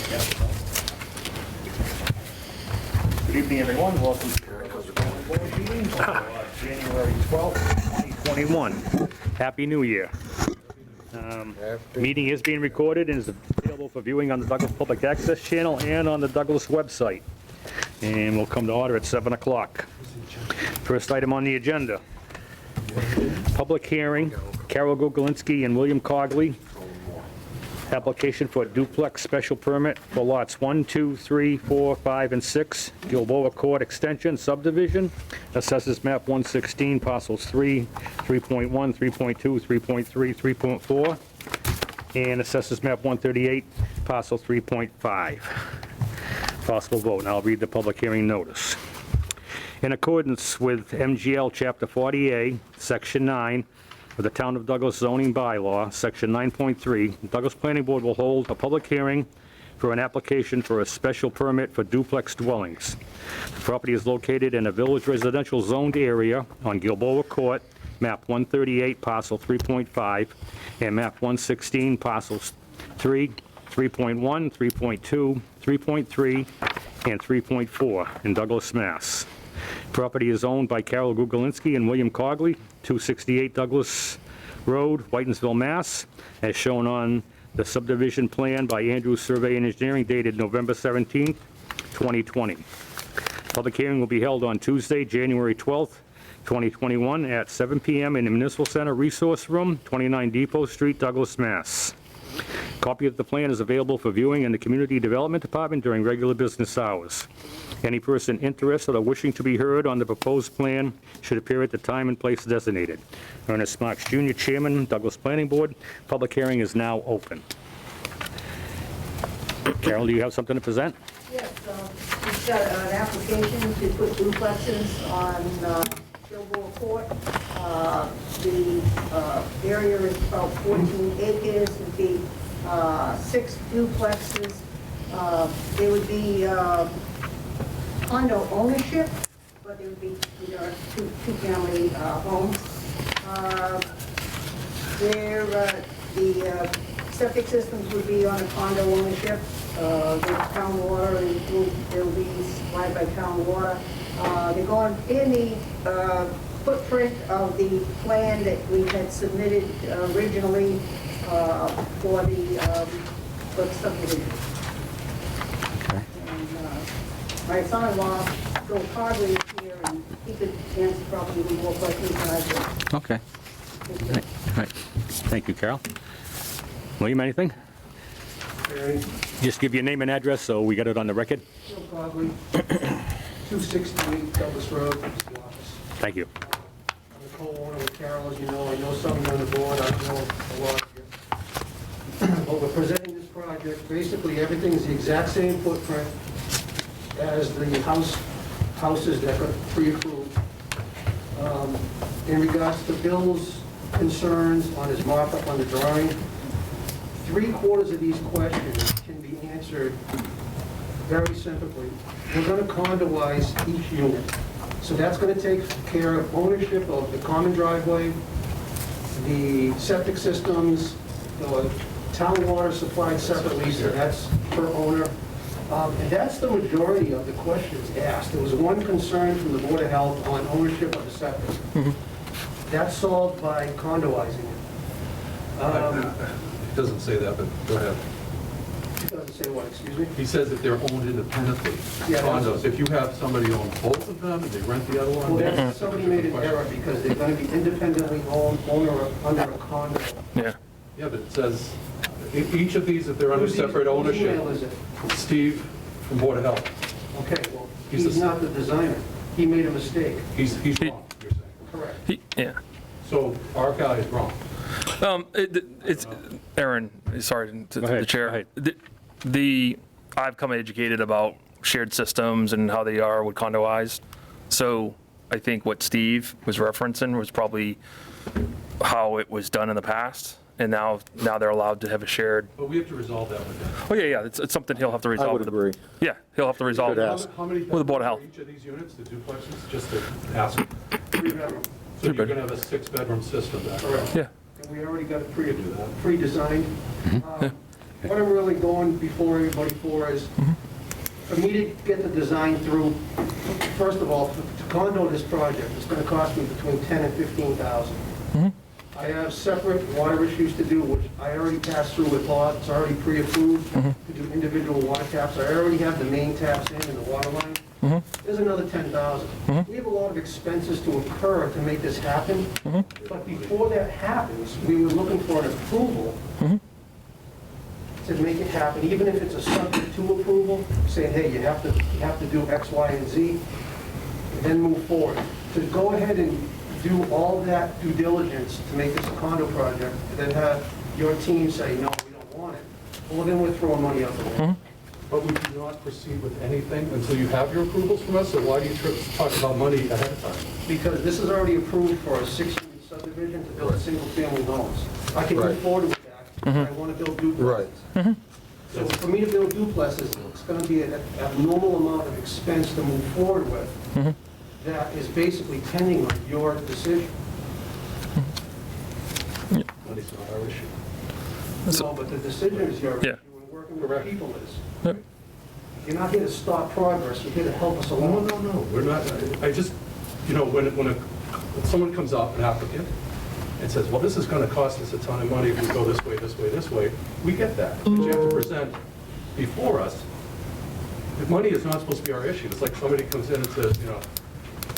Good evening, everyone. Welcome to the board meeting for January 12th, 2021. Happy New Year. Meeting is being recorded and is available for viewing on the Douglas Public Access channel and on the Douglas website. And we'll come to order at 7 o'clock. First item on the agenda. Public hearing, Carol Gugolinski and William Cogley. Application for a duplex special permit for lots 1, 2, 3, 4, 5, and 6, Gilboa Court Extension subdivision. Assesses map 116, parcels 3, 3.1, 3.2, 3.3, 3.4, and assesses map 138, parcel 3.5. Possible vote, and I'll read the public hearing notice. In accordance with MGL Chapter 40A, Section 9, of the Town of Douglas zoning bylaw, Section 9.3, the Douglas Planning Board will hold a public hearing for an application for a special permit for duplex dwellings. The property is located in a village residential zoned area on Gilboa Court, map 138, parcel 3.5, and map 116, parcels 3, 3.1, 3.2, 3.3, and 3.4 in Douglas, Mass. Property is owned by Carol Gugolinski and William Cogley, 268 Douglas Road, Whitensville, Mass., as shown on the subdivision plan by Andrews Survey and Engineering dated November 17, 2020. Public hearing will be held on Tuesday, January 12th, 2021 at 7 p.m. in the Municipal Center Resource Room, 29 Depot Street, Douglas, Mass. Copy of the plan is available for viewing in the Community Development Department during regular business hours. Any person interested or wishing to be heard on the proposed plan should appear at the time and place designated. Ernest Marks, Jr., Chairman, Douglas Planning Board. Public hearing is now open. Carol, do you have something to present? Yes, we've got an application to put duplexes on Gilboa Court. The area is about 14 acres. It would be 6 duplexes. There would be condo ownership, but it would be two-family homes. The septic systems would be on a condo ownership. The town water, they'll be supplied by town water. They're going in the footprint of the plan that we had submitted originally for the subdivision. Okay. And my son-in-law, Joe Carley, is here, and he could answer probably more questions than I could. Okay. All right. Thank you, Carol. William, anything? Just give your name and address so we got it on the record. Joe Cogley, 268 Douglas Road, is the office. Thank you. I'm a co-owner with Carol, as you know. I know some on the board, I know a lot of you. But we're presenting this project, basically everything is the exact same footprint as the houses that got pre-approved. In regards to Bill's concerns on his mock-up on the drawing, 3/4 of these questions can be answered very simply. We're going to condoize each unit. So that's going to take care of ownership of the common driveway, the septic systems, the town water supplied separately, so that's per owner. And that's the majority of the questions asked. There was one concern from the Board of Health on ownership of the septic. That's solved by condoizing it. It doesn't say that, but go ahead. It doesn't say what, excuse me? He says that they're owned independently. Yeah, Condos, if you have somebody own both of them and they rent the other one. Well, that's, somebody made an error because they're going to be independently owned under a condo. Yeah. Yeah, but it says, each of these, if they're under separate Whose ownership. email is it? Steve from Board of Health. Okay, well, He's he's not the designer. He made a mistake. He's wrong, you're saying. Correct. Yeah. So our guy is wrong. It's Aaron. Sorry to Go ahead, the chair. go ahead. I've come educated about shared systems and how they are with condoized. So I think what Steve was referencing was probably how it was done in the past, and now they're allowed to have a shared. But we have to resolve that with them. Oh yeah, it's something he'll have to resolve. I would with agree. Yeah, he'll have to resolve. Good ask. How many With the Board of Health. bedrooms are each of these units, the duplexes, just to ask? 3 bedroom. So you're going to have a 6-bedroom system back there. Correct. Yeah. And we already got it pre-designed. what I'm really going before everybody for is, for me to get the design through, first of all, to condo this project, it's gonna cost me between 10 and 15,000. I have separate water issues to do, which I already passed through with Bob, it's already pre-approved to do individual water taps. I already have the main taps in and the water line. There's another 10,000. We have a lot of expenses to incur to make this happen, but before that happens, we were looking for an approval to make it happen, even if it's a subject to approval, saying, hey, you have to do X, Y, and Z, and then move forward. To go ahead and do all that due diligence to make this a condo project, and then have your team say, no, we don't want it, well, then we're throwing money out the window. But we do not proceed with anything until you have your approvals from us, so why do you talk about money ahead of time? Because this is already approved for a 6-unit subdivision to build single-family homes. I can move forward with that, but I want to build duplexes. So for me to build duplexes, it's going to be an abnormal amount of expense to move forward with. That is basically pending on your decision. Money's not our issue. No, but the decision is your issue, Yeah. and working with the people is. You're not here to stop progress, you're here to help us No, along. no, we're not, I just, when someone comes up, an applicant, and says, well, this is gonna cost us a ton of money if we go this way, this way, this way, we get that. But you have to present before us. The money is not supposed to be our issue. It's like somebody comes in and says,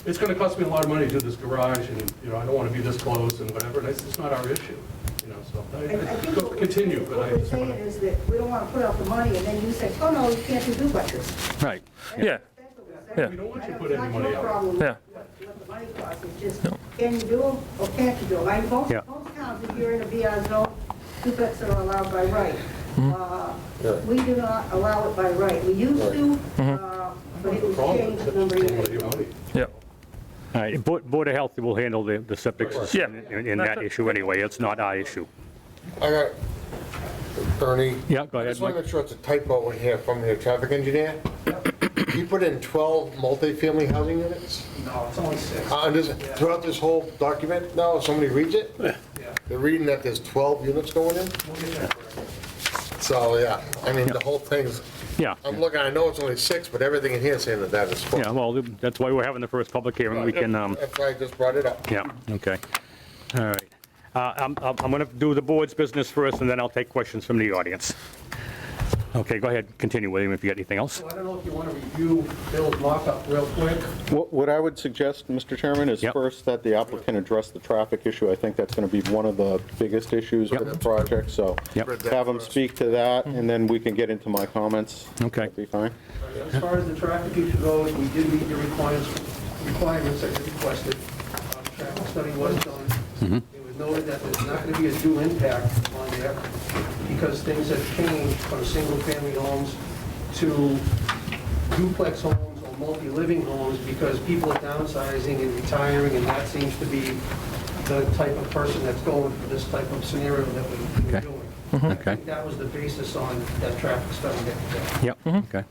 it's gonna cost me a lot of money to do this garage, and, I don't wanna be this close and whatever, and it's not our issue, so. I think Continue, but I what we're just saying wanna. is that we don't want to put out the money, and then you say, oh, no, you can't do duplexes. Right. Yeah, Yeah. We don't want you to put any money out. Yeah. What the money costs, it's just, can you do them or can't you do them? Like most Yeah. towns, if you're in a VR zone, duplexes are allowed by right. We do not allow it by right. We used to, but it was changed a number of years ago. yeah. All right, Board of Health will handle the septic system in that issue anyway. It's not our issue. I got, Ernie. Yeah, go I ahead, just want to Mike. make sure it's a typo in here from the traffic engineer. You put in 12 multifamily housing units? No, it's only 6. Throughout this whole document, now, somebody reads it? Yeah. They're reading that there's 12 units going in? We'll get that corrected. So, yeah, I mean, the whole thing's, Yeah. I'm looking, I know it's only 6, but everything in here is saying that is 12. Yeah, well, that's why we're having the first public hearing. We can, That's why I just brought it up. yeah, okay. All right. I'm going to do the board's business first, and then I'll take questions from the audience. Okay, go ahead, continue, William, if you got anything else. So I don't know if you want to review Bill's mock-up real quick. What I would suggest, Mr. Chairman, is Yep. first that the applicant address the traffic issue. I think that's going to be one of the biggest issues Yep. with the project, so Yep. have him speak to that, and then we can get into my comments. Okay. That'd be fine. As far as the traffic issue goes, we did meet the requirements that you requested. The traffic study was done. It was noted that there's not going to be a due impact on there because things have changed from single-family homes to duplex homes or multi-living homes because people are downsizing and retiring, and that seems to be the type of person that's going for this type of scenario that we're Okay. doing. I Okay. think that was the basis on that traffic study that we did. Yep, okay.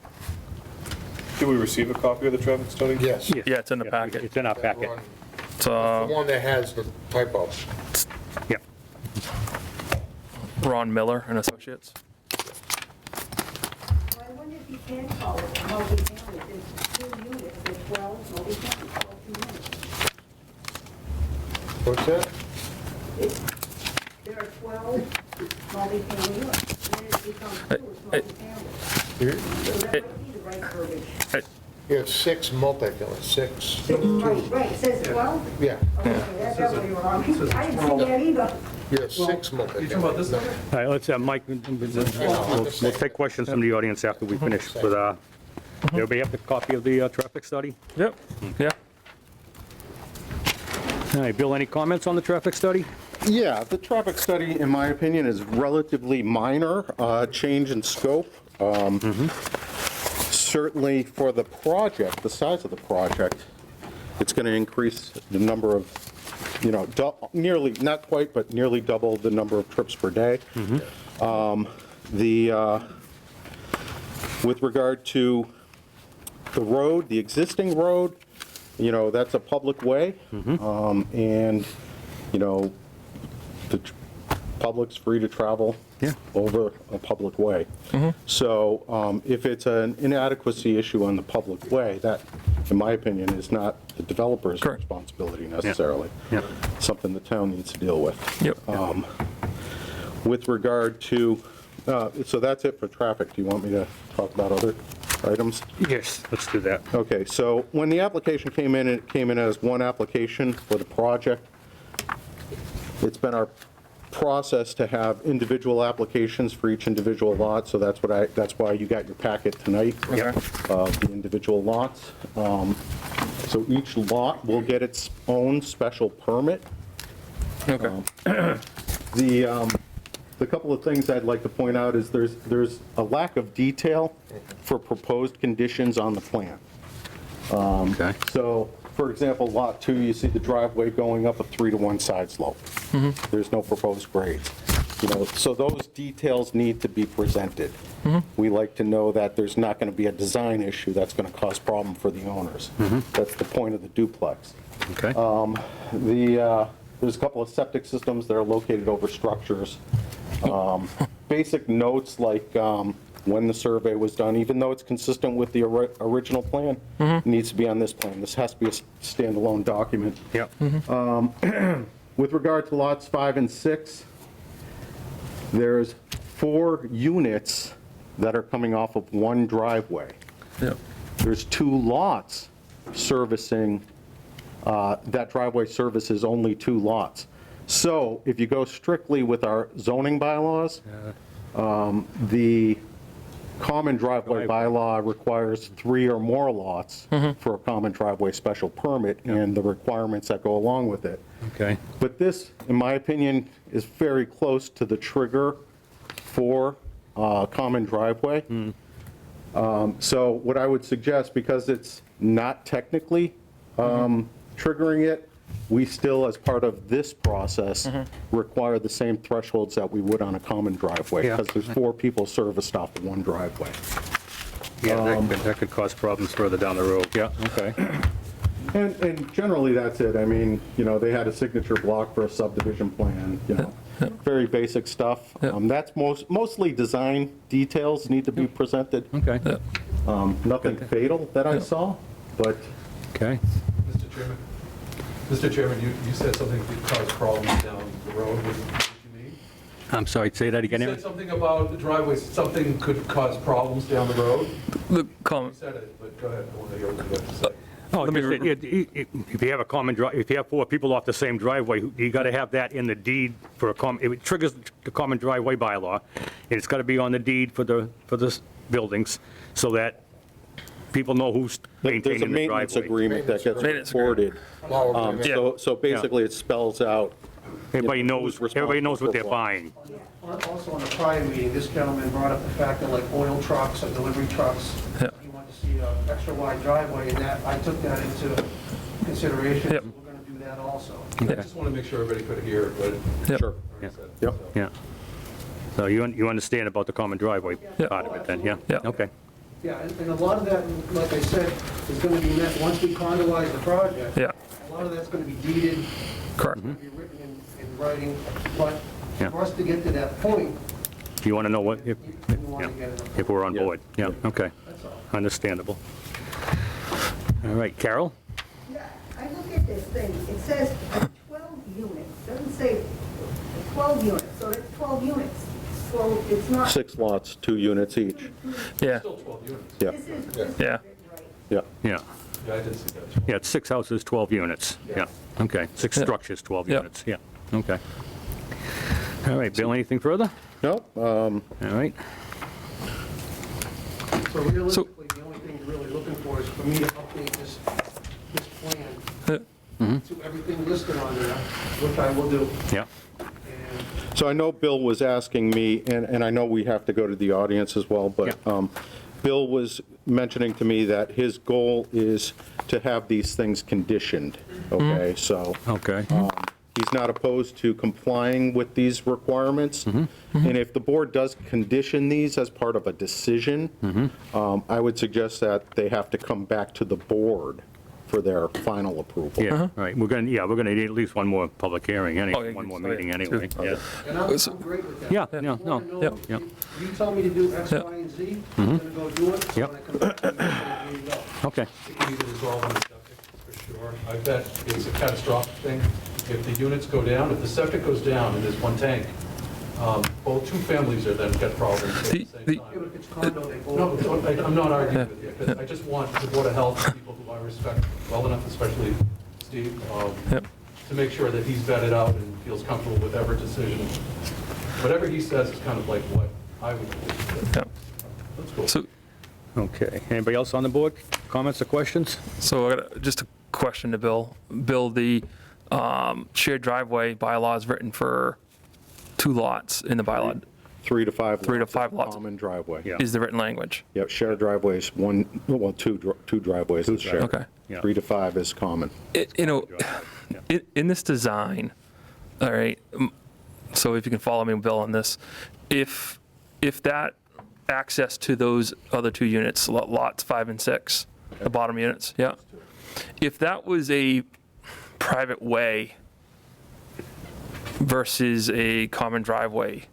Did we receive a copy of the traffic study? Yes. Yeah, it's in the Yeah, packet. It's in our packet. It's, The one that has the typo. Yep. Ron Miller and Associates. So I wonder if you can call it multifamily, there's 2 units, there's 12 multifamily, 12 units. What's that? There are 12 multifamily units, then it becomes 2 as multifamily. So that might be the right verbiage. You have 6 multifamily, 6. Right, it says 12? Yeah, Okay, that would be wrong. I didn't see that either. you have 6 You talking about multifamily. this number? All right, let's, Mike, we'll take questions from the audience after we finish with, everybody have the copy of the traffic study? Yep, yeah. All right, Bill, any comments on the traffic study? Yeah, the traffic study, in my opinion, is relatively minor, change in scope. Certainly for the project, the size of the project, it's going to increase the number of, nearly, not quite, but nearly double the number of trips per day. With regard to the road, the existing road, that's a public way. And, the public's free to travel Yeah. over a public way. So if it's an inadequacy issue on the public way, that, in my opinion, is not the developer's Correct. responsibility necessarily. Yeah. Something the town needs to deal with. Yep. With regard to, so that's it for traffic. Do you want me to talk about other items? Yes, let's do that. Okay, so when the application came in, it came in as one application for the project. It's been our process to have individual applications for each individual lot, so that's why you got your packet tonight of the individual lots. So each lot will get its own special permit. Okay. The couple of things I'd like to point out is there's a lack of detail for proposed conditions on the plan. Okay. So, for example, Lot 2, you see the driveway going up a 3-to-1 side slope. There's no proposed grades. So those details need to be presented. We like to know that there's not going to be a design issue that's going to cause problem for the owners. That's the point of the duplex. Okay. There's a couple of septic systems that are located over structures. Basic notes like when the survey was done, even though it's consistent with the original plan, it needs to be on this plan. This has to be a standalone document. Yep. With regard to lots 5 and 6, there's 4 units that are coming off of one driveway. Yep. There's 2 lots servicing, that driveway services only 2 lots. So if you go strictly with our zoning bylaws, the common driveway bylaw requires 3 or more lots for a common driveway special permit and the requirements that go along with it. Okay. But this, in my opinion, is very close to the trigger for common driveway. So what I would suggest, because it's not technically triggering it, we still, as part of this process, require the same thresholds that we would on a common driveway, Yeah. because there's 4 people serviced off of one driveway. Yeah, that could cause problems further down the road. Yeah, okay. And generally, that's it. I mean, they had a signature block for a subdivision plan, very basic stuff. That's mostly design details need to be presented. Okay. Nothing fatal that I saw, but Okay. Mr. Chairman, you said something could cause problems down the road. What did you mean? I'm sorry, say that You again. said something about the driveways, something could cause problems down the road? The You comment, said it, but go ahead, I want to hear what you have to say. Oh, Let me if you have a common drive, if you have 4 people off the same driveway, you got to have that in the deed for it triggers the common driveway bylaw, and it's got to be on the deed for the buildings, so that people know who's there's a maintaining the maintenance driveway. agreement that gets Maintenance recorded. Yeah. So basically, it spells out. Everybody who's knows responsible what for they're what. buying. Also, in the prior meeting, this gentleman brought up the fact that like oil trucks or delivery trucks, Yeah. he wanted to see an extra wide driveway, and that, I took that into consideration. Yep. So we're going to do that also. I just want to make sure everybody could hear what Yep. Sure. I said. Yep. Yeah. So you understand about the common driveway part of it then, yeah? Yeah. Okay. Yeah, and a lot of that, like I said, is going to be met, once we condoize the project. Yeah. A lot of that's going to be deeded. Correct. It's going to be written in writing, but Yeah. for us to get to that point, You want to know what, you want to get it. if we're on Yeah. board? Yeah, okay. That's all. Understandable. All right, Carol? Yeah, I look at this thing, it says 12 units, doesn't say 12 units, so it's 12 units. So it's not, 6 lots, 2 units each. Yeah. Still 12 units. Yeah, this is Yeah. right. yeah. Yeah. Yeah, I did see that. Yeah, it's 6 houses, 12 units. Yeah, okay. 6 Yeah. structures, 12 Yeah. units, yeah, okay. All right, Bill, anything further? No, All right, So realistically, the only thing you're really looking for is for me to update this plan to everything listed on there, which I will do. yeah, And so I know Bill was asking me, and I know we have to go to the audience as well, but Bill was mentioning to me that his goal is to have these things conditioned, okay? So okay. he's not opposed to complying with these requirements. And if the board does condition these as part of a decision, I would suggest that they have to come back to the board for their final approval. Yeah, right, we're gonna need at least one more public hearing, Oh, yeah, anyway, one more meeting two. anyway. Yeah, And I'm great with that. yeah, I no, wanna no, know yeah. if You tell me to do X, Y, and Z, I'm gonna go do it, so Yep. when I come back, I'm gonna do it. Okay, It can either resolve on the septic, for sure. I bet it's a catastrophic thing. If the units go down, if the septic goes down and there's one tank, both two families are then get problems at the same The- time. Yeah, but if it's condo, they both. No, I'm not arguing with you, 'cause I just want the Board of Health, people who I respect well enough, especially Steve, Yep. to make sure that he's vetted out and feels comfortable with whatever decision. Whatever he says is kind of like what I would do. Yep. That's cool. So, okay. Anybody else on the board? Comments or questions? so I got just a question to Bill. Bill, the shared driveway bylaw is written for 2 lots in the bylaw. 3 to 5 3 to lots, 5 lots. common driveway. Yeah. Is the written language? Yep, shared driveways, two driveways is shared. Okay. Yeah. 3 to 5 is common. In this design, all right, so if you can follow me, Bill, on this, if that access to those other 2 units, lots 5 and 6, the bottom units, yeah, if that was a private way versus a common driveway,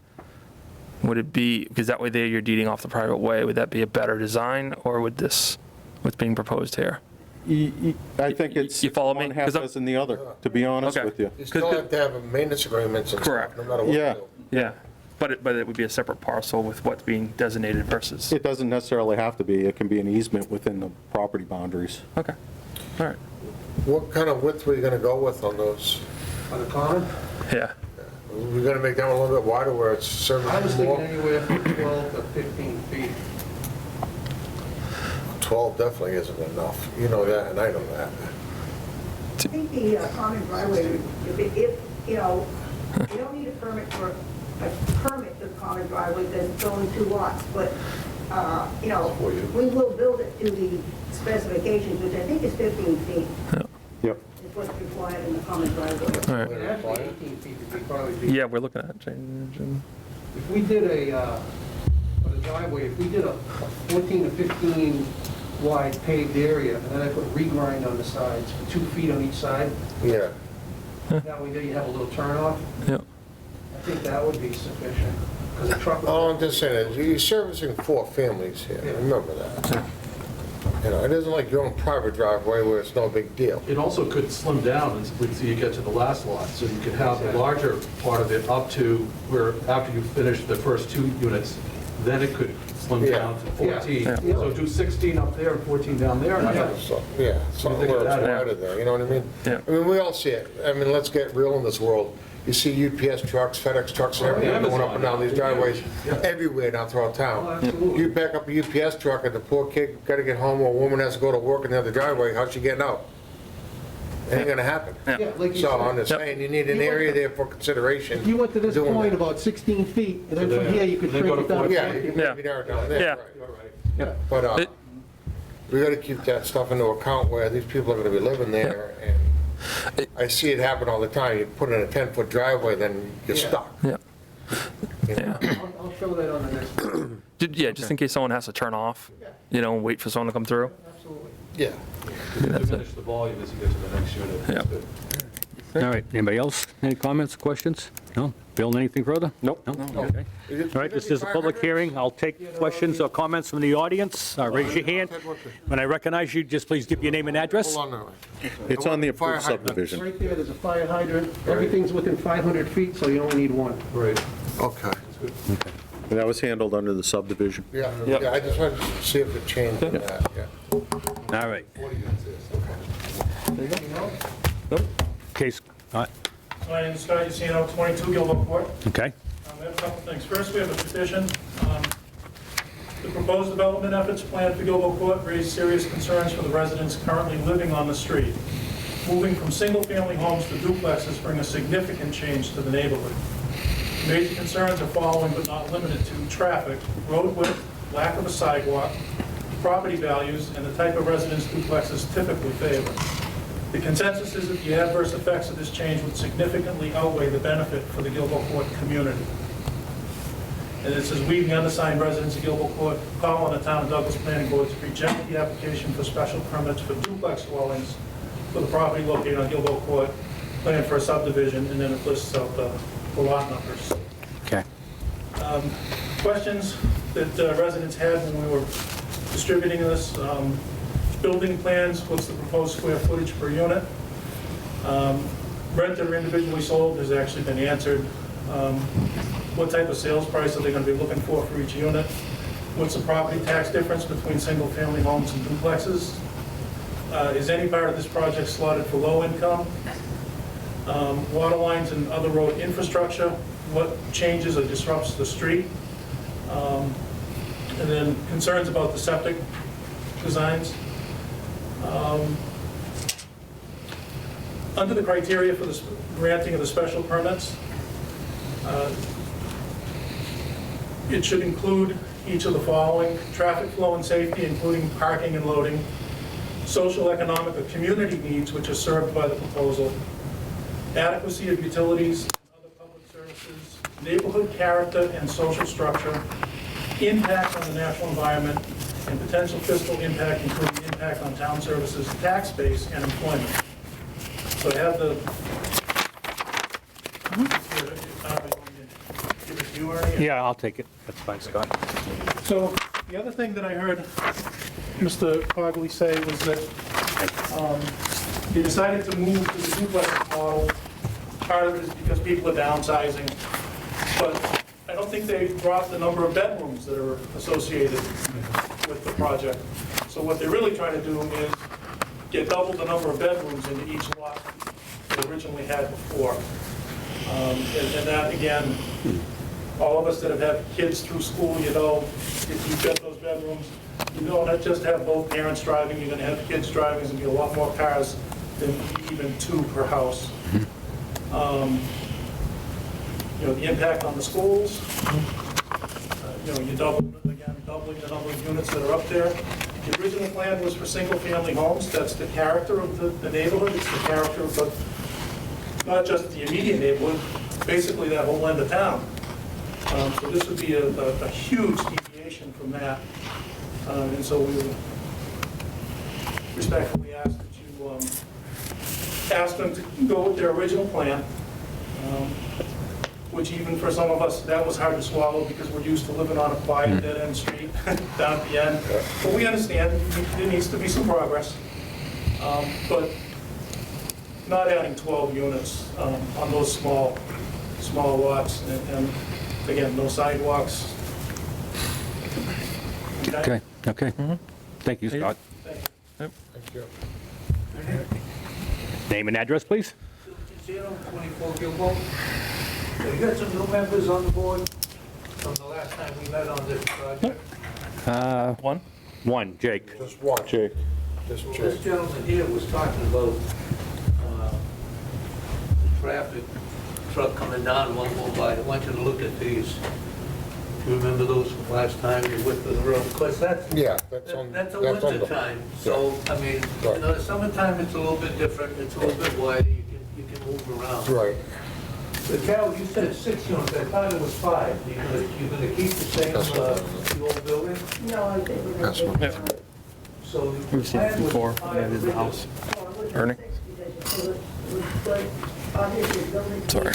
would it be, because that way there you're deeding off the private way, would that be a better design, or would this, what's being proposed here? I think it's You follow me? one half 'Cause I'm- doesn't the other, to be honest Okay. with you. You still have to have a maintenance agreements and stuff, Correct. no matter what. Yeah. you do. Yeah, but it would be a separate parcel with what's being designated versus, It doesn't necessarily have to be, it can be an easement within the property boundaries. okay, all right, What kind of width were you gonna go with on those? On the common, yeah. We're gonna make them a little bit wider where it's I was serviceable thinking more? anywhere from 12 to 15 feet. 12 definitely isn't enough. You know that, and I know that. I think the common driveway, if, you know, you don't need a permit for the common driveway, then it's only 2 lots, but, you know, we will build it to the specifications, which I think is 15 feet, Yep. is what's required in the common driveway. All right. And actually, 18 feet would be probably be. Yeah, we're looking at changing, If we did on a driveway, if we did a 14 to 15 wide paved area, and then I put regrind on the sides, 2 feet on each side, Yeah. that way there you have a little turnoff, yeah, I think that would be sufficient, because a truck. All I'm just saying is, you're servicing 4 families here, remember that. You know, it isn't like your own private driveway where it's no big deal. It also could slim down until you get to the last lot, so you could have the larger part of it up to where, after you finish the first 2 units, then it could slim Yeah. down to 14. Yeah. So do 16 up there and 14 down there. and have- So, yeah, something think of where it's that? wider there, you know what I mean? Yeah. I mean, we all see it. I mean, let's get real in this world. You see UPS trucks, FedEx trucks, and everything going up and down these driveways everywhere now throughout Oh, town. absolutely. You back up a UPS truck and the poor kid got to get home, or a woman has to go to work in the other driveway, how's she getting out? It ain't gonna happen. Yeah, like you So I'm said, just saying, you need an area there for consideration. if you went to this doing point that. about 16 feet, and then So from then- here you could then shrink go it to down. 14. Yeah, you can Yeah. maybe narrow it down there, Yeah. right. Yeah. But It- we gotta keep that stuff into account where these people are gonna be living there, and I see it happen all the time. You put in a 10-foot driveway, then you're Yeah. stuck. yeah. you know? I'll show that on the next one. Yeah, just in case someone has to turn off, and wait for someone to come through. Absolutely. Yeah. Diminish the volume as you get to the next unit. Yeah. That's good. All right, anybody else? Any comments, questions? No? Bill, anything further? Nope. No? Okay. All right, this is a public hearing. I'll take questions or comments from the audience. Raise your hand. When I recognize you, just please give your name and address. Hold on a minute. It's on the Fire approved hydrant. subdivision. Right there, there's a fire hydrant. Everything's within 500 feet, so you only need one. Right. Okay. And that was handled under the subdivision. Yeah, yeah, I just wanted to see if it changed in that, yeah. All right. 40 units is, okay. Case, My name is Scott Yacino, 22 Gilbert Court. okay. We have a couple things. First, we have a petition. The proposed development efforts plan for Gilbert Court raise serious concerns for the residents currently living on the street. Moving from single-family homes to duplexes bring a significant change to the neighborhood. Major concerns are following but not limited to traffic, road width, lack of a sidewalk, property values, and the type of residence duplexes typically favor. The consensus is that the adverse effects of this change would significantly outweigh the benefit for the Gilbert Court community. And it says, "We, the undersigned residents of Gilboa Court, call on the Town of Douglas Planning Board to reject the application for special permits for duplex dwellings for the property located on Gilboa Court, planned for a subdivision," and then it lists out the lot numbers. Okay. Questions that residents had when we were distributing this, building plans, what's the proposed square footage per unit? Rented or individually sold has actually been answered. What type of sales price are they going to be looking for each unit? What's the property tax difference between single-family homes and duplexes? Is any part of this project slotted for low income? Water lines and other road infrastructure, what changes or disrupts the street? And then concerns about the septic designs. Under the criteria for the granting of the special permits, it should include each of the following: traffic flow and safety, including parking and loading; social, economic, or community needs which are served by the proposal; adequacy of utilities and other public services; neighborhood character and social structure; impact on the natural environment; and potential fiscal impact, including impact on town services, tax base, and employment. So I have the... Give it to you, Ernie? Yeah, I'll take it. That's fine, Scott. So the other thing that I heard Mr. Cogley say was that he decided to move to the duplex model. Part of it is because people are downsizing, but I don't think they dropped the number of bedrooms that are associated with the project. So what they're really trying to do is get double the number of bedrooms into each lot they originally had before. And that, again, all of us that have had kids through school, you know, if you've got those bedrooms, you don't just have both parents driving, you're gonna have kids driving, there's gonna be a lot more cars than even 2 per house. You know, the impact on the schools, you know, you doubling the number of units that are up there. The original plan was for single-family homes. That's the character of the neighborhood. It's the character of not just the immediate neighborhood, basically that whole end of town. So this would be a huge deviation from that. And so we would respectfully ask that you ask them to go with their original plan, which even for some of us, that was hard to swallow because we're used to living on a quiet dead-end street down at the end. But we understand there needs to be some progress. But not adding 12 units on those small lots, and again, no sidewalks. Okay, okay. Thank you, Scott. Thank you. Name and address, please. 24 Gilboa. You got some new members on the board from the last time we met on this project. One? One, Jake. Just one. Jake. Just This Jake. gentleman here was talking about the traffic truck coming down, one more by. I want you to look at these. Do you remember those from last time, the width of the road? Of course, that's Yeah, a that's on winter the... time. So, I mean, Right. you know, the summertime, it's a little bit different. It's a little bit wider. You can move around. Right. But Carol, you said 6 units, I thought it was 5. You're gonna keep the same, That's what- the old building? No, I think we're That's going what- to... So the We've seen it plan was before, 5 when I did the house. Ernie? Sorry.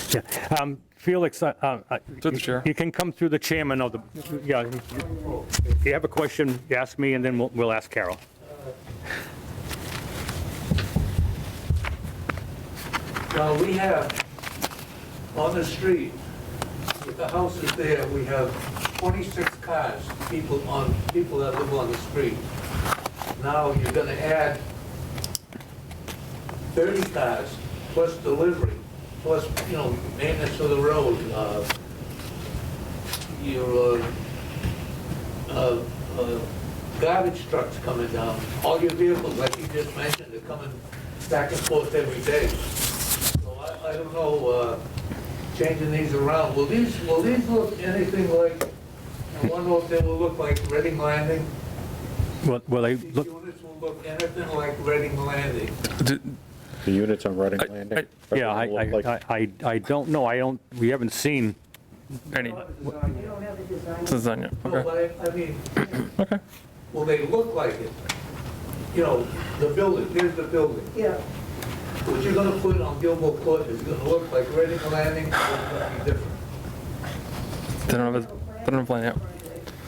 Yeah. Felix, Through the chair. you can come through the chairman of the, yeah, if you have a question, ask me, and then we'll ask Carol. Now, we have, on the street, with the houses there, we have 26 cars, people that live on the street. Now, you're gonna add 30 cars, plus delivery, plus, you know, maintenance of the road, your garbage trucks coming down, all your vehicles, like you just mentioned, are coming back and forth every day. So I don't know, changing these around, will these look anything like, I wonder if they will look like Reading Landing? Well, they These look, units will look anything like Reading Landing? The units on Reading Landing? yeah, I don't know, we haven't seen any, You don't have a design. design yet, No, okay, but I mean, okay. will they look like it? You know, the building, here's the building. Yeah, What you're gonna put on Gilboa Court is gonna look like Reading Landing, or it's gonna be different. They don't have a plan yet.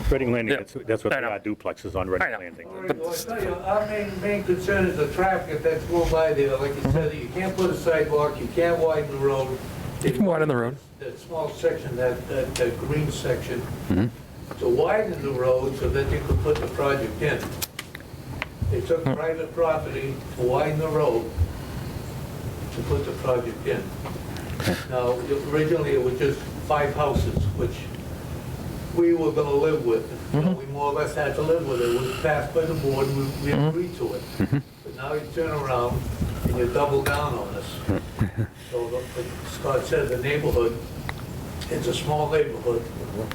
Reading Landing, Yeah. that's what I they know. are, duplexes on I Reading know. Landing. All right, well, I tell you, our main concern is the traffic that's going by there. Like you said, you can't put a sidewalk, you can't widen the road. You can widen the road. That small section, that green section, to widen the road so that you could put the project in. They took private property to widen the road to put the project in. Now, originally, it was just 5 houses, which we were gonna live with. You know, we more or less had to live with it. It was passed by the board, we agreed to it. But now you turn around and you double down on us. So, like Scott said, the neighborhood, it's a small neighborhood,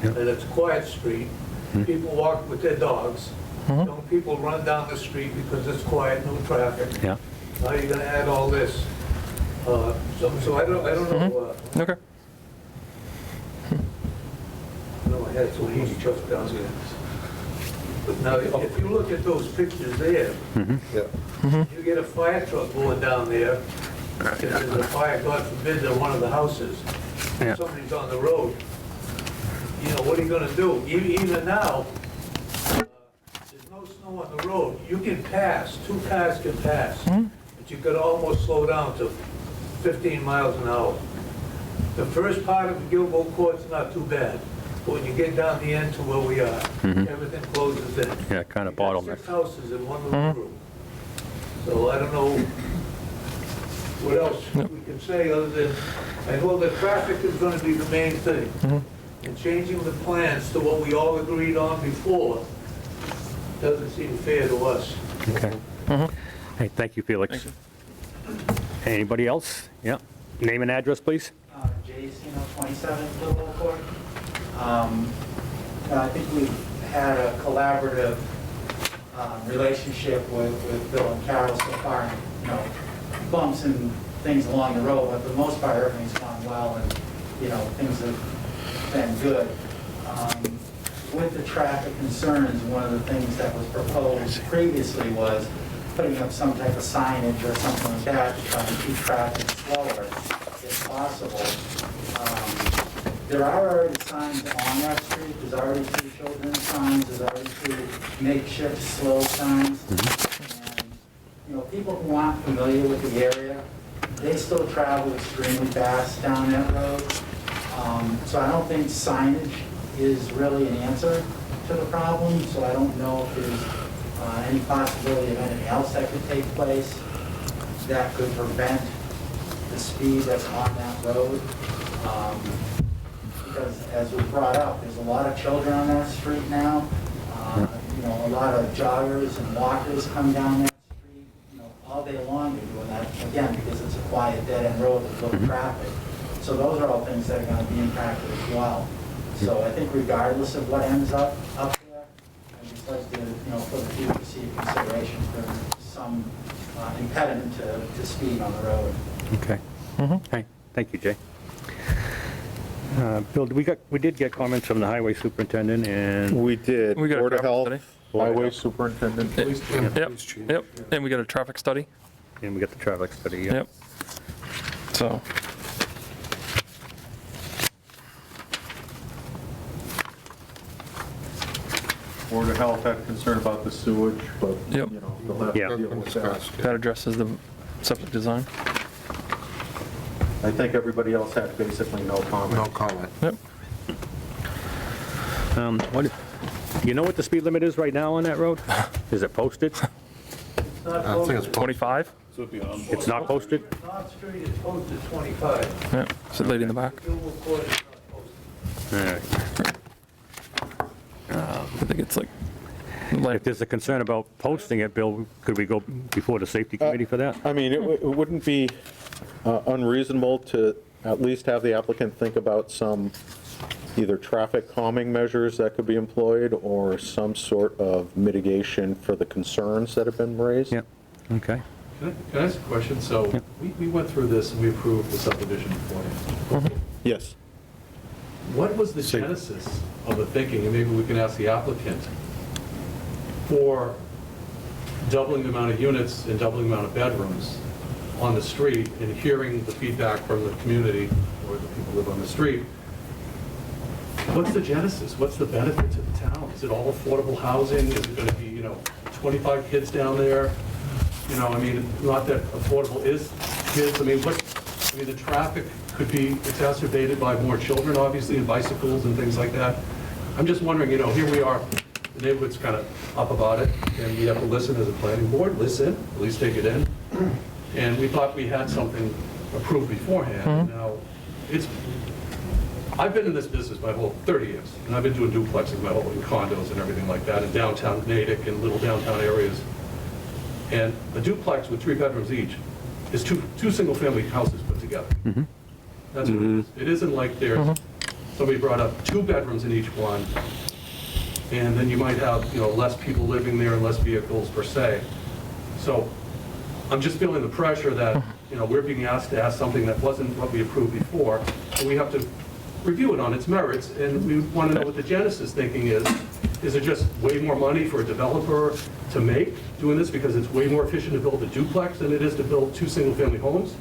and it's a quiet street. People walk with their dogs. Young people run down the street because it's quiet, no traffic. Yeah. Now you're gonna add all this. So I don't know, Okay. no, I had some easy trucks down there. But now, if you look at those pictures there, Yeah. you get a fire truck going down there, if there's a fire, God forbid, in one of the houses, Yeah. somebody's on the road, you know, what are you gonna do? Even now, there's no snow on the road, you can pass, 2 cars can pass, but you could almost slow down to 15 miles an hour. The first part of Gilboa Court's not too bad, but when you get down the end to where we are, everything closes in. Yeah, kind of You got bottleneck. 6 houses in one little group. So I don't know what else we can say other than, I know the traffic is gonna be the main thing. And changing the plans to what we all agreed on before doesn't seem fair to us. Okay. Hey, thank you, Felix. Anybody else? Yeah. Name and address, please. JCino 27 Gilboa Court. I think we've had a collaborative relationship with Bill and Carol so far, you know, bumps and things along the road, but for the most part, everything's gone well, and, you know, things have been good. With the traffic concerns, one of the things that was proposed previously was putting up some type of signage or something like that to try and keep traffic slower, if possible. There are already signs on that street, there's already 2 children's signs, there's already 2 makeshift slow signs. And, you know, people who aren't familiar with the area, they still travel extremely fast down that road. So I don't think signage is really an answer to the problem, so I don't know if there's any possibility of anything else that could take place that could prevent the speed that's on that road. Because as we brought up, there's a lot of children on that street now. You know, a lot of joggers and walkers come down that street, you know, all day long they're doing that, again, because it's a quiet dead-end road with little traffic. So those are all things that are gonna be impacted as well. So I think regardless of what ends up there, I'd just like to, you know, put the future to see consideration for some impediment to speed on the road. Okay. Hey, thank you, Jay. Bill, we did get comments from the highway superintendent and We did. We got a Board of traffic Health, study. Highway Superintendent. Yep, and we got a traffic study. we got the traffic study. Yeah. Yep. So, Board of Health had concern about the sewage, but, Yep. you know, they'll have to Yeah. deal with that. that addresses the septic design. I think everybody else had basically no comment. No comment. Yep. You know what the speed limit is right now on that road? Is it posted? It's not I think it's posted. 25? So it'd be on. It's not posted? North Street is posted 25. Yeah, is it lady in the back? Gilboa Court is not posted. All right. I think it's like, If there's a concern about posting it, Bill, could we go before the safety committee for that? I mean, it wouldn't be unreasonable to at least have the applicant think about some either traffic calming measures that could be employed or some sort of mitigation for the concerns that have been raised. Yeah, okay. Can I ask a question? So we went through this and we approved the subdivision beforehand. Yes. what was the genesis of the thinking, and maybe we can ask the applicant, for doubling the amount of units and doubling the amount of bedrooms on the street, and hearing the feedback from the community, or the people who live on the street? What's the genesis? What's the benefit to the town? Is it all affordable housing? Is it gonna be, 25 kids down there? I mean, not that affordable is kids, the traffic could be exacerbated by more children, obviously, and bicycles and things like that. I'm just wondering, here we are, the neighborhood's kind of up about it, and we have to listen as a planning board, listen, at least take it in. And we thought we had something approved beforehand. Now, I've been in this business my whole 30 years, and I've been doing duplexes my whole, in condos and everything like that, in downtown Natick and little downtown areas. And a duplex with 3 bedrooms each is two single-family houses put together. That's what it is. It isn't like there's, somebody brought up 2 bedrooms in each one, and then you might have, less people living there and less vehicles per se. So I'm just feeling the pressure that, we're being asked to ask something that wasn't what we approved before, and we have to review it on its merits, and we want to know what the genesis thinking is. Is it just way more money for a developer to make doing this because it's way more efficient to build a duplex than it is to build 2 single-family homes?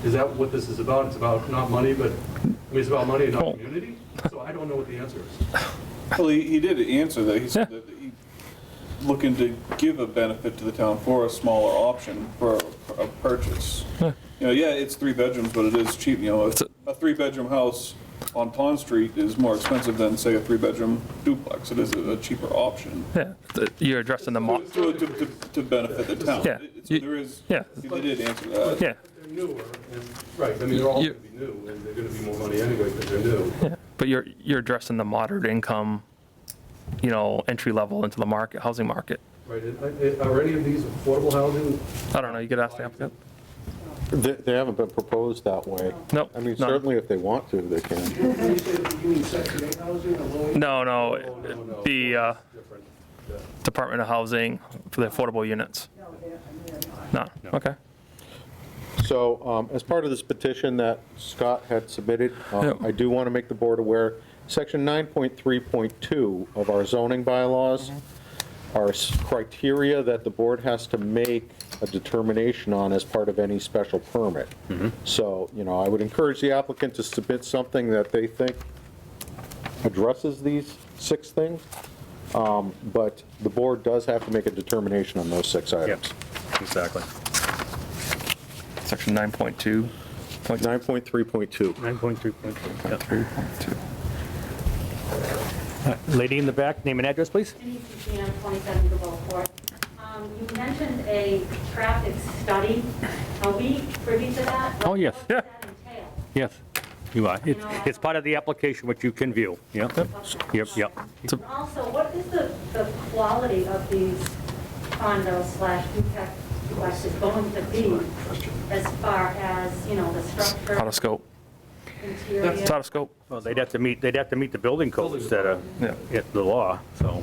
Is that what this is about? It's about not money, but, it's about money and not community? So I don't know what the answer is. Well, he did answer that. He said that he's looking to give a benefit to the town for a smaller option for a purchase. It's 3 bedrooms, but it is cheap. A 3-bedroom house on Pond Street is more expensive than, say, a 3-bedroom duplex. It is a cheaper option. Yeah, you're addressing the To benefit the town. Yeah. There is, he did answer that. Yeah. They're newer, and, right, they're all going to be new, and they're going to be more money anyway because they're new. Yeah, but you're addressing the moderate income, entry level into the market, housing market. Right, and are any of these affordable housing? I don't know, you could ask the applicant. They haven't been proposed that way. Nope. I mean, none. certainly if they want to, they can. You mean Section 8 housing or low? No, No. the Different. Department of Housing for the affordable units. No, they're not. No, okay. So as part of this petition that Scott had submitted, I do want to make the board aware, Section 9.3.2 of our zoning bylaws are criteria that the board has to make a determination on as part of any special permit. So, I would encourage the applicant to submit something that they think addresses these 6 things, but the board does have to make a determination on those 6 items. Exactly. Section 9.2. 9.3.2. 9.3.2. Lady in the back, name and address, please. Denise Luciano, 27 Gilboa Court. You mentioned a traffic study. Are we privy to that? Oh, yes. What does that entail? Yes, you are. It's part of the application which you can view. Yep. Yep. And also, what is the quality of these condos/duplexes going to be as far as, the structure? Out of scope. Interior? It's out of scope. Well, they'd have to meet the building codes that are, the law, so.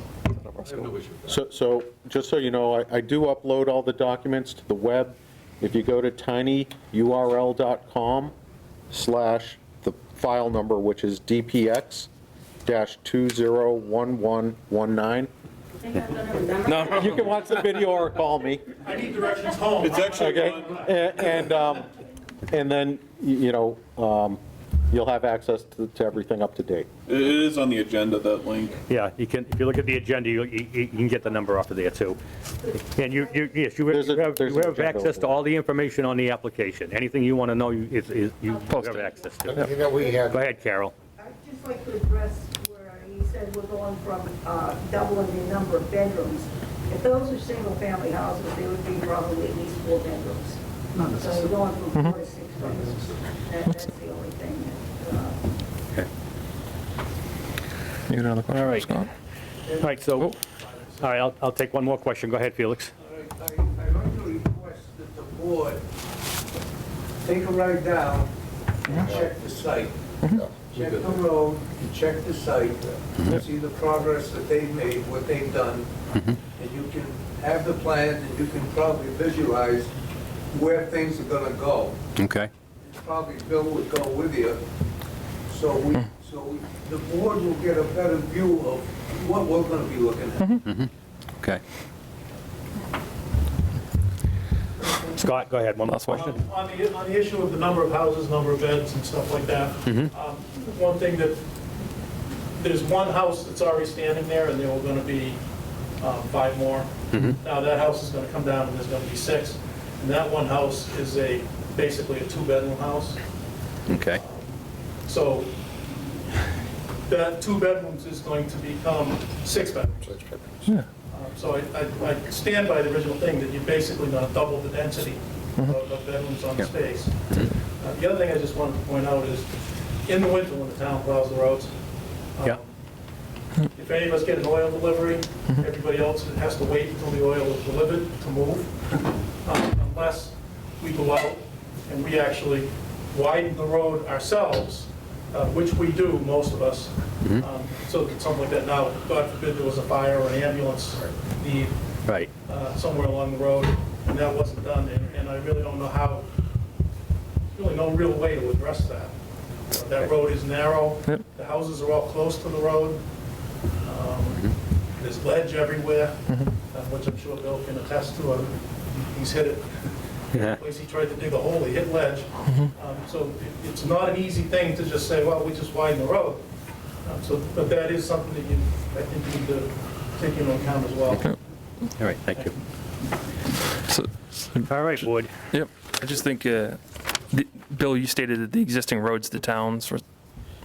I have no issue with that. So just so you know, I do upload all the documents to the web. If you go to tinyurl.com/the file number, which is DPX-201119. No. You can watch the video or call me. I need directions home. It's actually Okay, and then, you'll have access to everything up to date. It is on the agenda, that link. Yeah, you can, if you look at the agenda, you can get the number off of there too. And you have access to all the information on the application. Anything you want to know, you have access to. We have. Go ahead, Carol. I'd just like to address where he said we're going from doubling the number of bedrooms. If those are single-family houses, they would be probably at least 4 bedrooms. So you're going from 4 to 6 bedrooms. That's the only thing that, You got another question, All right. Scott? All right, so, all right, I'll take one more question. Go ahead, Felix. I'd like to request that the board take a ride down and check the site. Check the road, and check the site, see the progress that they've made, what they've done. And you can have the plans, and you can probably visualize where things are gonna go. Okay. Probably Bill would go with you, so so the board will get a better view of what we're gonna be looking at. Okay. Scott, go ahead, one last question. On the issue of the number of houses, number of beds and stuff like that, one thing that, there's one house that's already standing there, and there were gonna be 5 more. Now, that house is gonna come down, and there's gonna be 6. And that one house is basically a 2-bedroom house. Okay. So that 2 bedrooms is going to become 6 bedrooms. So I stand by the original thing, that you're basically going to double the density of bedrooms on the space. The other thing I just wanted to point out is, in the winter when the town plows the roads, Yeah. if any of us get an oil delivery, everybody else has to wait until the oil is delivered to move, unless we go out and we actually widen the road ourselves, which we do, most of us, so that something like that. Now, God forbid there was a fire or an ambulance need Right. somewhere along the road, and that wasn't done, and I really don't know how, really no real way to address that. That road is narrow, the houses are all close to the road, there's ledge everywhere, which I'm sure Bill can attest to. He's hit it. Yeah. Place he tried to dig a hole, he hit ledge. So it's not an easy thing to just say, well, we just widen the road. But that is something that I think you need to take into account as well. All right, thank you. All right, Board. Yep, I just think, Bill, you stated that the existing road's the town's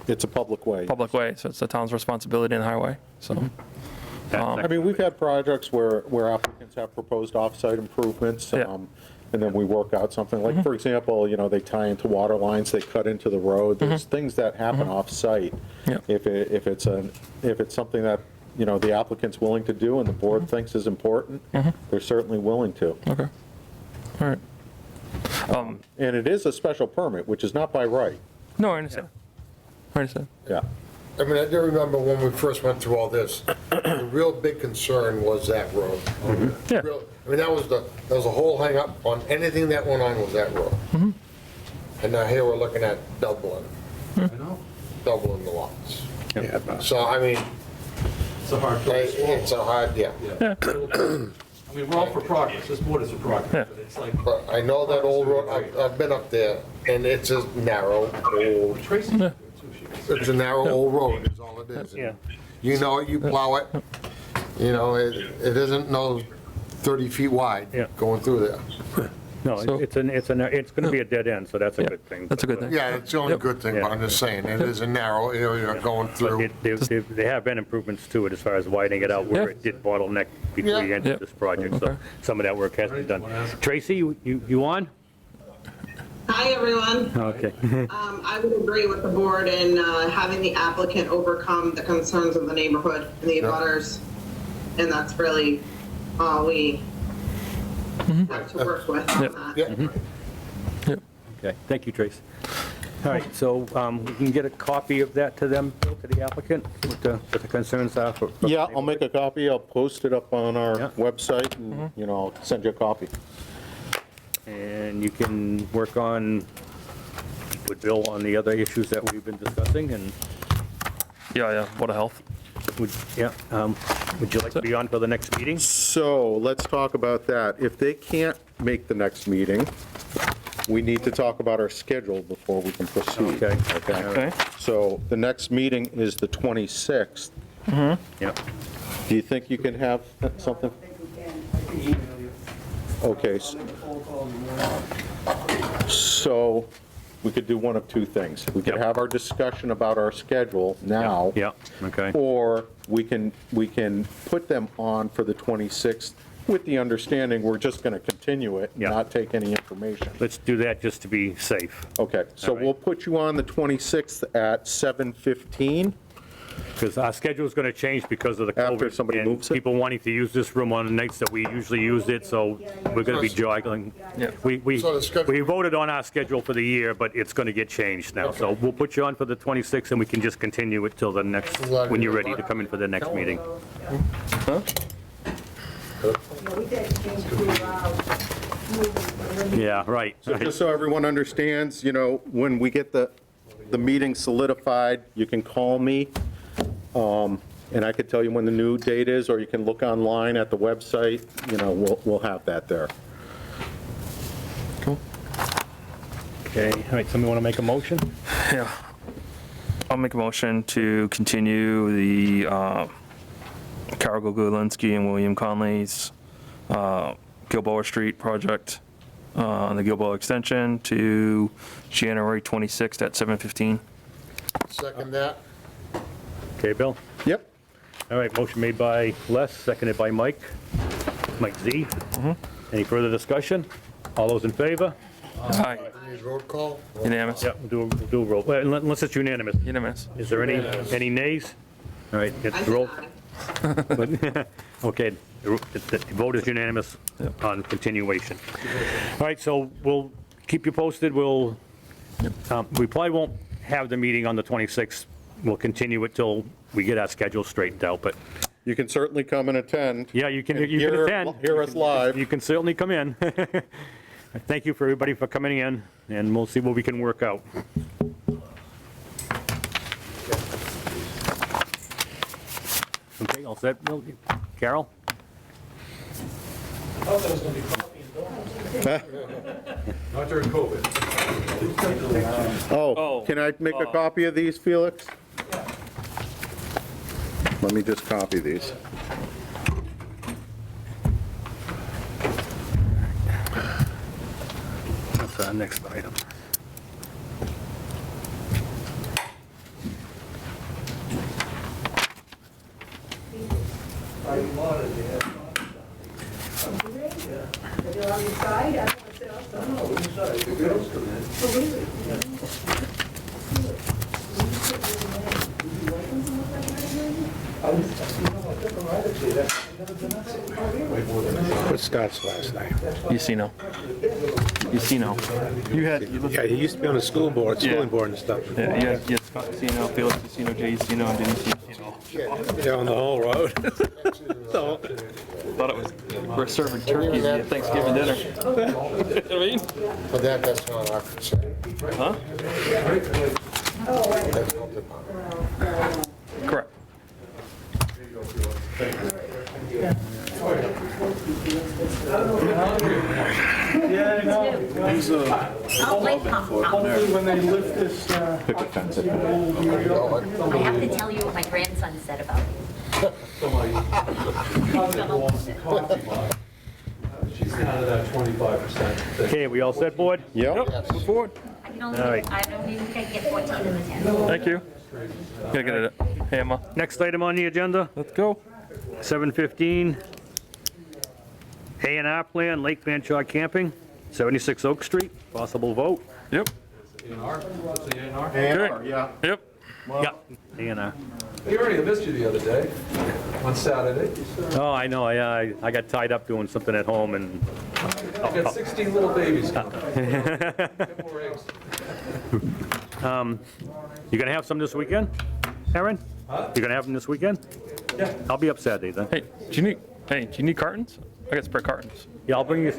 It's a public way. public way, so it's the town's responsibility in the highway, so. I mean, we've had projects where applicants have proposed off-site improvements, Yeah. and then we work out something, like, for example, they tie into water lines, they cut into the road, there's things that happen off-site. Yeah. If it's something that, the applicant's willing to do and the board thinks is important, they're certainly willing to. Okay, all right. And it is a special permit, which is not by right. No, I understand. I understand. Yeah. I mean, I do remember when we first went through all this, the real big concern was that road. Yeah. I mean, that was a whole hang-up on anything that went on was that road. And now here we're looking at doubling the lots. So, I mean, It's a hard pill to swallow. it's a hard, yeah. I mean, we're all for progress, this board is for progress, but it's like, But I know that old road, I've been up there, and it's a narrow, old, Tracy, too, she it's a narrow old road is all it is. Yeah. You know it, you plow it, it isn't no 30 feet wide Yeah. going through there. No, So- it's going to be a dead end, so that's a good thing. That's a good thing. Yeah, it's the only good thing, but I'm just saying, it is a narrow area going But through. there have been improvements to it as far as widening it out where Yeah. it did bottleneck before you Yeah. entered Yeah. this project. So Okay. some of that work has been done. Tracy, you on? Hi, everyone. Okay. I would agree with the board in having the applicant overcome the concerns of the neighborhood and the abutters. And that's really all we have to work with on that. Yeah. Okay, thank you, Trace. All right, so we can get a copy of that to them, to the applicant, what the concerns are for. Yeah, I'll make a copy, I'll post it up on our Yeah. website, and, I'll send you a copy. And you can work on, with Bill, on the other issues that we've been discussing, and Yeah, Board of Health. would you like to be on for the next meeting? So, let's talk about that. If they can't make the next meeting, we need to talk about our schedule before we can proceed. Okay. Okay. So, the next meeting is the 26th. Yeah. Do you think you can have something? I can email you. Okay, I'll make a phone call in the morning. so we could do one of two things. We could Yep. have our discussion about our schedule now. Yeah, okay. Or we can put them on for the 26th with the understanding we're just going to continue it and Yeah. not take any information. Let's do that just to be safe, Okay, so All right. we'll put you on the 26th at 7:15. because our schedule's going to change because of the COVID. After somebody and moves it? people wanting to use this room on the nights that we usually use it, so we're going to be juggling. We So the schedule- we voted on our schedule for the year, but it's going to get changed now. So we'll put you on for the 26th, and we can just continue it till the next, when you're ready to come in for the next meeting. We did change to moving. Yeah, right. So just so everyone understands, when we get the the meeting solidified, you can call me, and I could tell you when the new date is, or you can look online at the website, you know, we'll have that there. Cool. Okay, all right, somebody want to make a motion? Yeah. I'll make a motion to continue the Carol Gogulinski and William Conley's Gilboa Street project on the Gilboa extension to January 26th at 7:15. Second that? Okay, Bill? Yep. All right, motion made by Les, seconded by Mike Z. Any further discussion? All those in favor? Aye. Need roll call? Unanimous. Yep, we'll do a roll, well, unless it's unanimous. Unanimous. Is there any nays? All right, I it's said roll. aye. Okay, the vote is unanimous on continuation. All right, so we'll keep you posted. We probably won't have the meeting on the 26th. We'll continue it till we get our schedule straightened out, but You can certainly come and attend. yeah, you can Hear- attend. hear us live. You can certainly come in. Thank you for everybody for coming in, and we'll see what we can work out. Okay, all set, Bill? Carol? Not during COVID. Oh, can I make a copy of these, Felix? Let me just copy these. That's our next item. If you're on the side, I don't sit outside. What Scott's last name? Yacino. Yeah, he used to be on the school board, schooling board and stuff. Yeah, Scott Yacino, Felix Yacino, Jay Yacino, and Dennis Yacino. Yeah, on the whole road. So, Thought it was, we're serving turkeys at Thanksgiving dinner. You know what I mean? But that's not our concern. Huh? That's not the part. Correct. Hopefully when they lift this, Pick a fence. I have to tell you what my grandson said about you. She's down to that 25%. Okay, we all set, board? Yep. Move forward. I can only, All right. I only can get 14 in the 10. Thank you. Gotta get it. Hammer. Next item on the agenda, Let's go. 7:15. A&R plan, Lake Fanshawe Camping, 76 Oak Street, possible vote. Yep. A&R? What's the A&R? Yeah. Yep. Yeah, A&R. He already missed you the other day, on Saturday. Oh, I know, I got tied up doing something at home and, You got 16 little babies coming. Get more eggs. you gonna have some this weekend, Aaron? Huh? You gonna have them this weekend? Yeah. I'll be up Saturday then. Hey, do you need cartons? I got spare cartons. Yeah, I'll bring you,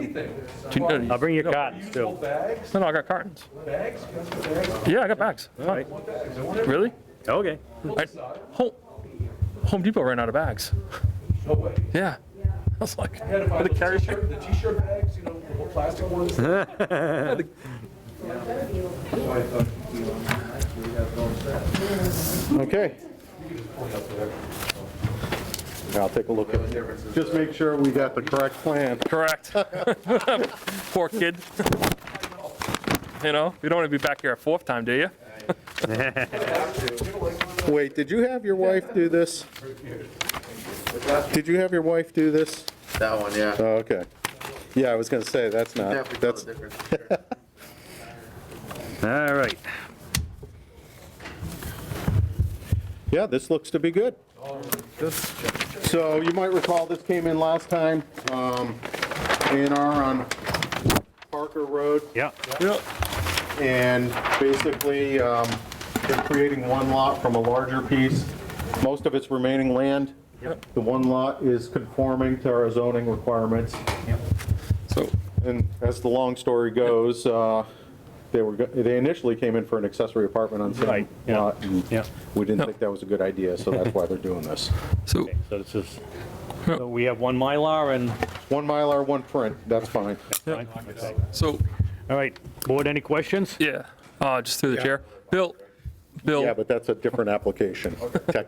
I'll bring you No. cartons too. Bags? No, I got cartons. Bags? You got some bags? Yeah, I got bags. All right, Really? okay. Home Depot ran out of bags. No way. Yeah. I was like, You had to buy for the those carry t-shirt, the t-shirt bags, you know, the little plastic ones. Okay. I'll take a look at it. Just make sure we got the correct plan. correct. Poor kid. You know, you don't want to be back here a fourth time, do you? Wait, did you have your wife do this? Did you have your wife do this? that one, yeah. Oh, okay. Yeah, I was gonna say, that's not, that's, All right. yeah, this looks to be good. So you might recall this came in last time, A&R on Parker Road. Yeah, And basically, they're creating one lot from a larger piece. Most of it's remaining land. The one lot is conforming to our zoning requirements. So, And as the long story goes, They initially came in for an accessory apartment on Right, same yeah, lot, and yeah. we didn't think that was a good idea, so that's why they're doing this. So, So this is, so we have one Mylar and, One Mylar, one print, that's fine. fine? Okay. so, All right, board, any questions? yeah, just through the chair. Bill, Yeah, but that's a different application.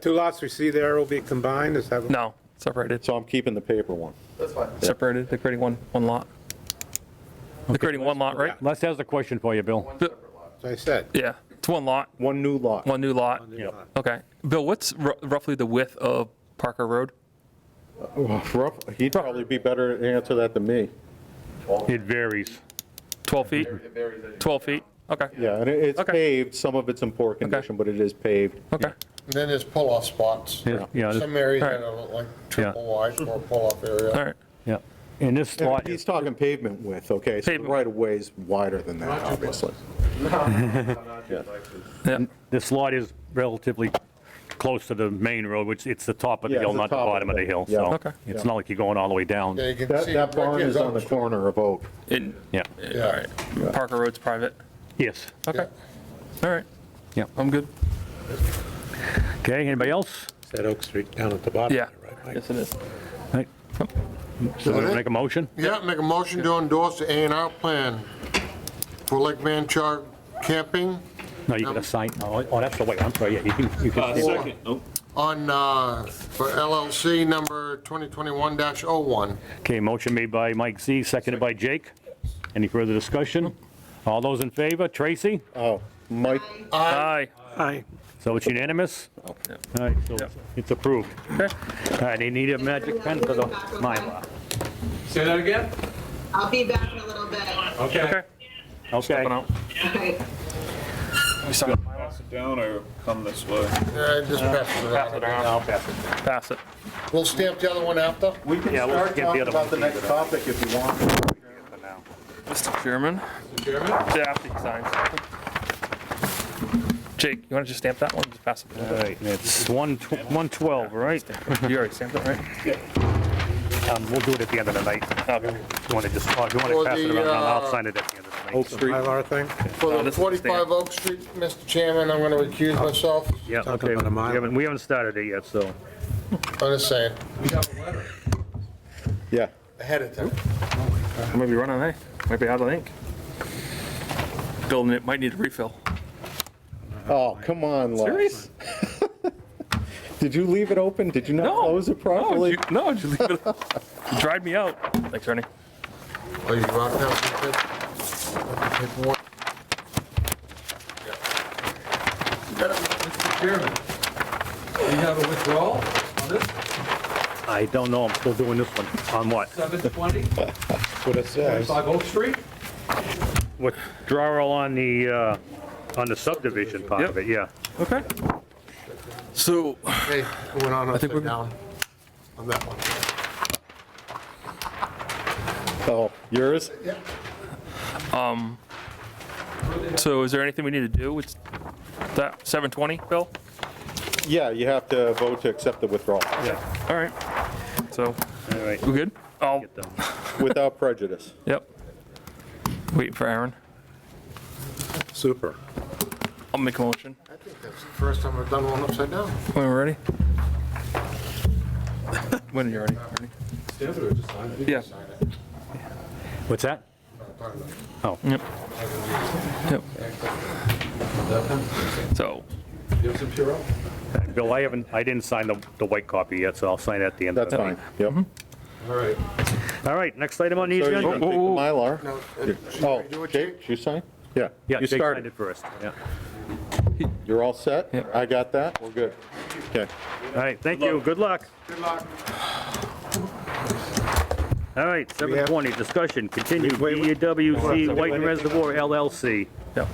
Two lots we see there will be combined, is that? what- no, separated, So I'm keeping the paper one. separated, they're creating one lot. They're creating one lot, right? Les has a question for you, Bill. As I said. Yeah, it's one lot, One new lot. one new lot. Yep. Okay. Bill, what's roughly the width of Parker Road? He'd probably be better to answer that than me. It varies. 12 feet? 12 feet? Okay, Yeah, and it's Okay. paved, some of it's in poor condition, but it is paved. okay. And then there's pull-off spots. Yeah, yeah, this- Some areas Alright. that are like triple wide for a pull-off area. All right. yeah. And this And lot, he's talking pavement width, okay, so the Pavement. right of way is wider than that, obviously. Yeah, this lot is relatively close to the main road, which it's the top of the Yeah, hill, it's the not the top of bottom of the the hill, hill, yeah. so Okay. it's not like you're going all the way down. Yeah, you can That, see that barn is on the corner of Oak. in, Yeah, all right. Parker Road's private? yes. Okay. All right. Yeah. I'm good. Okay, anybody else? Is that Oak Street down at the bottom? Yeah. there, right, Mike? Yes, it is. Right. So make a motion? Yeah, make a motion to endorse the A&R plan for Lake Manchar camping No, you gotta sign, oh, that's the way, I'm sorry, yeah, you can. Second, nope. on, for LLC number 2021-01. Okay, motion made by Mike Z, seconded by Jake. Any further discussion? All those in favor? Tracy? Oh, Mike, Aye. Aye. So it's unanimous? All right, so it's approved. Okay. All right, they need a magic pen for the Mylar. Say that again? I'll be back in a little bit. Okay. Okay. Okay, Stepping out. Okay. We sign it. Pass it down or come this way? Yeah, just pass it around. I'll pass it. Pass it. We'll stamp the other one after. we can Yeah, we'll start get the talking other about the one. next topic if you want. Mr. Chairman? Chairman? Yeah, after he signs. Jake, you want to just stamp that one? Just pass it. All right, it's 112, right? You already stamped it, right? We'll do it at the end of the night. Okay. You want to just, oh, if you want For to pass it the, around, I'll sign it at the end of the night. Oak Street. Mylar thing? For the this is the 45 Oak Street, Mr. Chairman, I'm going to recuse myself. Yeah, Talking okay, about a Mylar. we haven't started it yet, so. I'm just saying, We have a letter. Yeah. ahead of time. Maybe running, hey? Might be out of ink. Bill might need a refill. Oh, come on, Les. Serious? Did you leave it open? Did you not No. close it properly? No, did you leave it? You dried me out. Thanks, Ernie. Oh, you brought down some paperwork? Mr. Chairman, we have a withdrawal on this, I don't know, I'm still doing this one. On what? 720, That's what it says. 25 Oak Street. Withdrawal on the subdivision part of it, yeah. Okay. So, Hey, we went on think we're upside down on that one. Oh, yours? so is there anything we need to do with that 720, Bill? Yeah, you have to vote to accept the withdrawal All right. So, All right, we good? I'll, get them. without prejudice. yep. Waiting for Aaron. Super. I'll make a motion. I think that's the first time I've done one upside down. When we're ready? When you're ready, Ernie. Stamp it or just sign it? Yeah. What's that? Yep. Yep. So, You have some Puro? Bill, I didn't sign the white copy yet, so I'll sign it at the end of That's the night. fine, yep. All right. All right, next item on the So you agenda. can take the Mylar. No, Oh, do it, Jake, you sign? Yeah. Yeah, You Jake signed started. it first, yeah. You're all set? Yeah. I got that? We're good. Okay. All right, thank you, good luck. Good luck. All right, 720, discussion, continued, Wait, wait. BWC White Reservoir LLC. yep.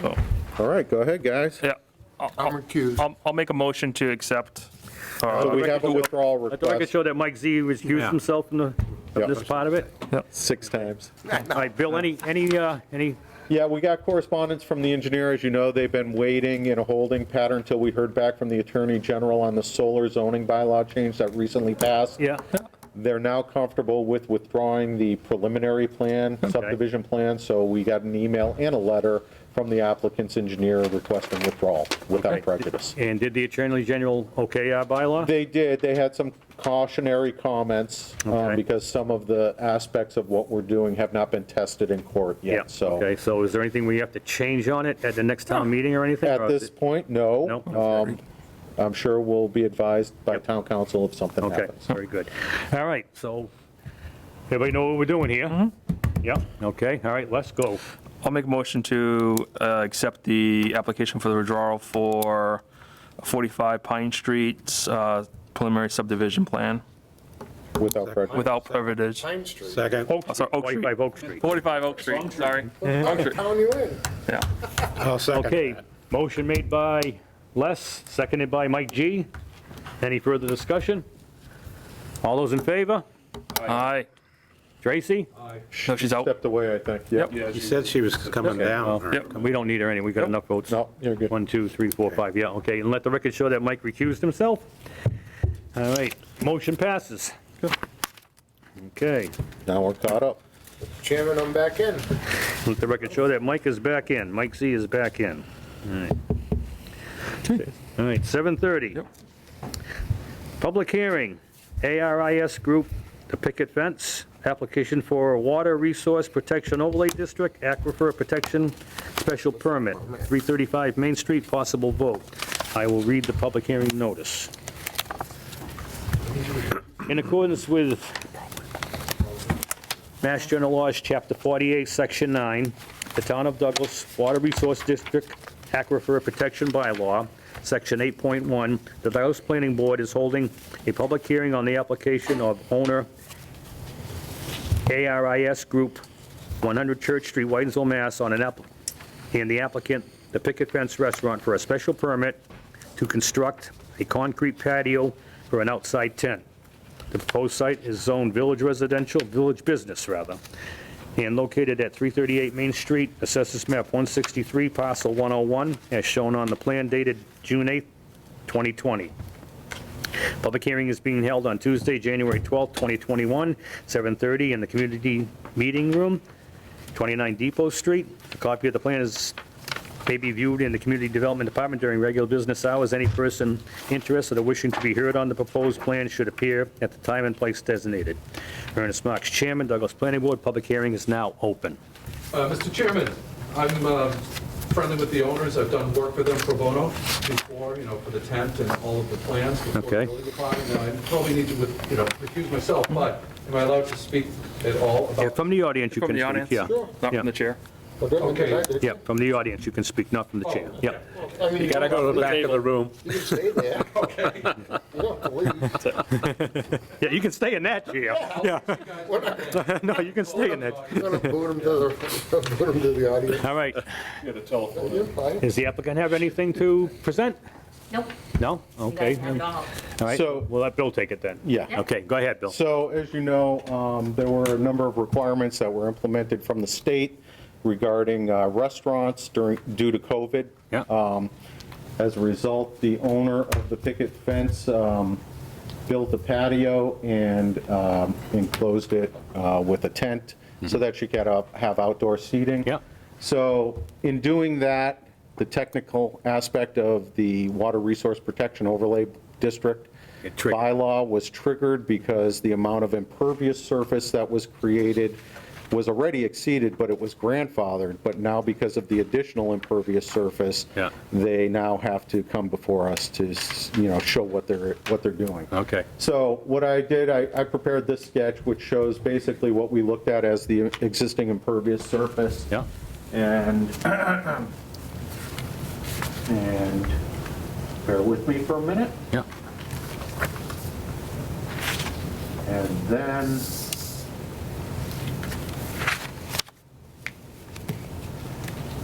So, All right, go ahead, guys. yeah. I'm recused. I'll make a motion to accept. So we have a withdrawal I thought I could request show that Mike Z recused Yeah. himself from Yeah. this part of it. 6 times. All right, Bill, any, Yeah, we got correspondence from the engineer. As you know, they've been waiting in a holding pattern until we heard back from the Attorney General on the solar zoning bylaw change that recently passed. yeah, They're now comfortable with withdrawing the preliminary plan, subdivision plan, so we got an email and a letter from the applicant's engineer requesting withdrawal without prejudice. And did the Attorney General okay our bylaw? They did. They had some cautionary comments Okay. because some of the aspects of what we're doing have not been tested in court Yeah, yet, so. okay, so is there anything we have to change on it at the next town meeting or anything? At or is this it- point, no. No? I'm sure we'll be advised by town council if something Okay, happens. very good. All right, so, everybody know what we're doing here? Yeah, okay, all right, let's go. I'll make a motion to accept the application for the withdrawal for 45 Pine Street's preliminary subdivision plan Without prejudice. without prejudice. Pine Street. Second. Sorry, Oak Street. 45 Oak Street. 45 Oak Street, sorry. I'll count you in. Yeah. I'll second Okay, that. motion made by Les, seconded by Mike G. Any further discussion? All those in favor? Aye. Tracy? No, she's out. Stepped away, I think. Yep. Yeah, He said she was coming down. Well, or- Yep. We don't need her any, we got enough votes. No, you're good. 1, 2, 3, 4, 5, yeah, okay, and let the record show that Mike recused himself. All right, motion passes. Okay, Now we're caught up. Chairman, I'm back in. let the record show that Mike is back in, Mike Z is back in. All right. All right, 7:30. Yep. Public hearing, ARIS Group, the picket fence, application for a water resource protection overlay district, aquifer protection special permit, 335 Main Street, possible vote. I will read the public hearing notice. In accordance with Mass General Laws, Chapter 48, Section 9, the Town of Douglas Water Resource District Aquifer Protection Bylaw, Section 8.1, the Douglas Planning Board is holding a public hearing on the application of owner ARIS Group, 100 Church Street, Whitensville, Mass, on and the applicant, the Picket Fence Restaurant, for a special permit to construct a concrete patio for an outside tent. The proposed site is zoned village residential, village business rather, and located at 338 Main Street, Assessors Map 163, Parcel 101, as shown on the plan dated June 8, 2020. Public hearing is being held on Tuesday, January 12, 2021, 7:30 in the Community Meeting Room, 29 Depot Street. A copy of the plan may be viewed in the Community Development Department during regular business hours. Any person interested or wishing to be heard on the proposed plan should appear at the time and place designated. Ernest Marks, Chairman, Douglas Planning Board. Public hearing is now open. Mr. Chairman, I'm friendly with the owners. I've done work for them pro bono before, for the tent and all of the plans before the Okay. building department. Now, I probably need to, recuse myself, but am I allowed to speak at all Yeah, about? from the audience, you From can the speak. audience? Yeah, Not Yeah. from the chair? Okay. yeah, from the audience, you can speak, not from the chair. Yeah. I mean, You gotta go to the back of the room. You can stay there. Okay. You don't have to leave. Yeah, you can stay in that chair. Yeah. No, you can stay in that. You're gonna boot him to the audience. All right. You had a telephone. You're fine. Does the applicant have anything to present? Nope. No? You Okay. guys have it all. All right, So- we'll let Bill take it then. Yeah. Okay, go ahead, Bill. So, as you know, there were a number of requirements that were implemented from the state regarding restaurants due to COVID. Yeah. As a result, the owner of the picket fence built a patio and enclosed it with a tent so that she could have outdoor seating. Yeah. So in doing that, the technical aspect of the Water Resource Protection Overlay District It triggered. bylaw was triggered because the amount of impervious surface that was created was already exceeded, but it was grandfathered. But now, because of the additional impervious surface, Yeah. they now have to come before us to, show what they're doing. Okay. So what I did, I prepared this sketch, which shows basically what we looked at as the existing impervious surface. Yeah. And bear with me for a minute. Yeah. And then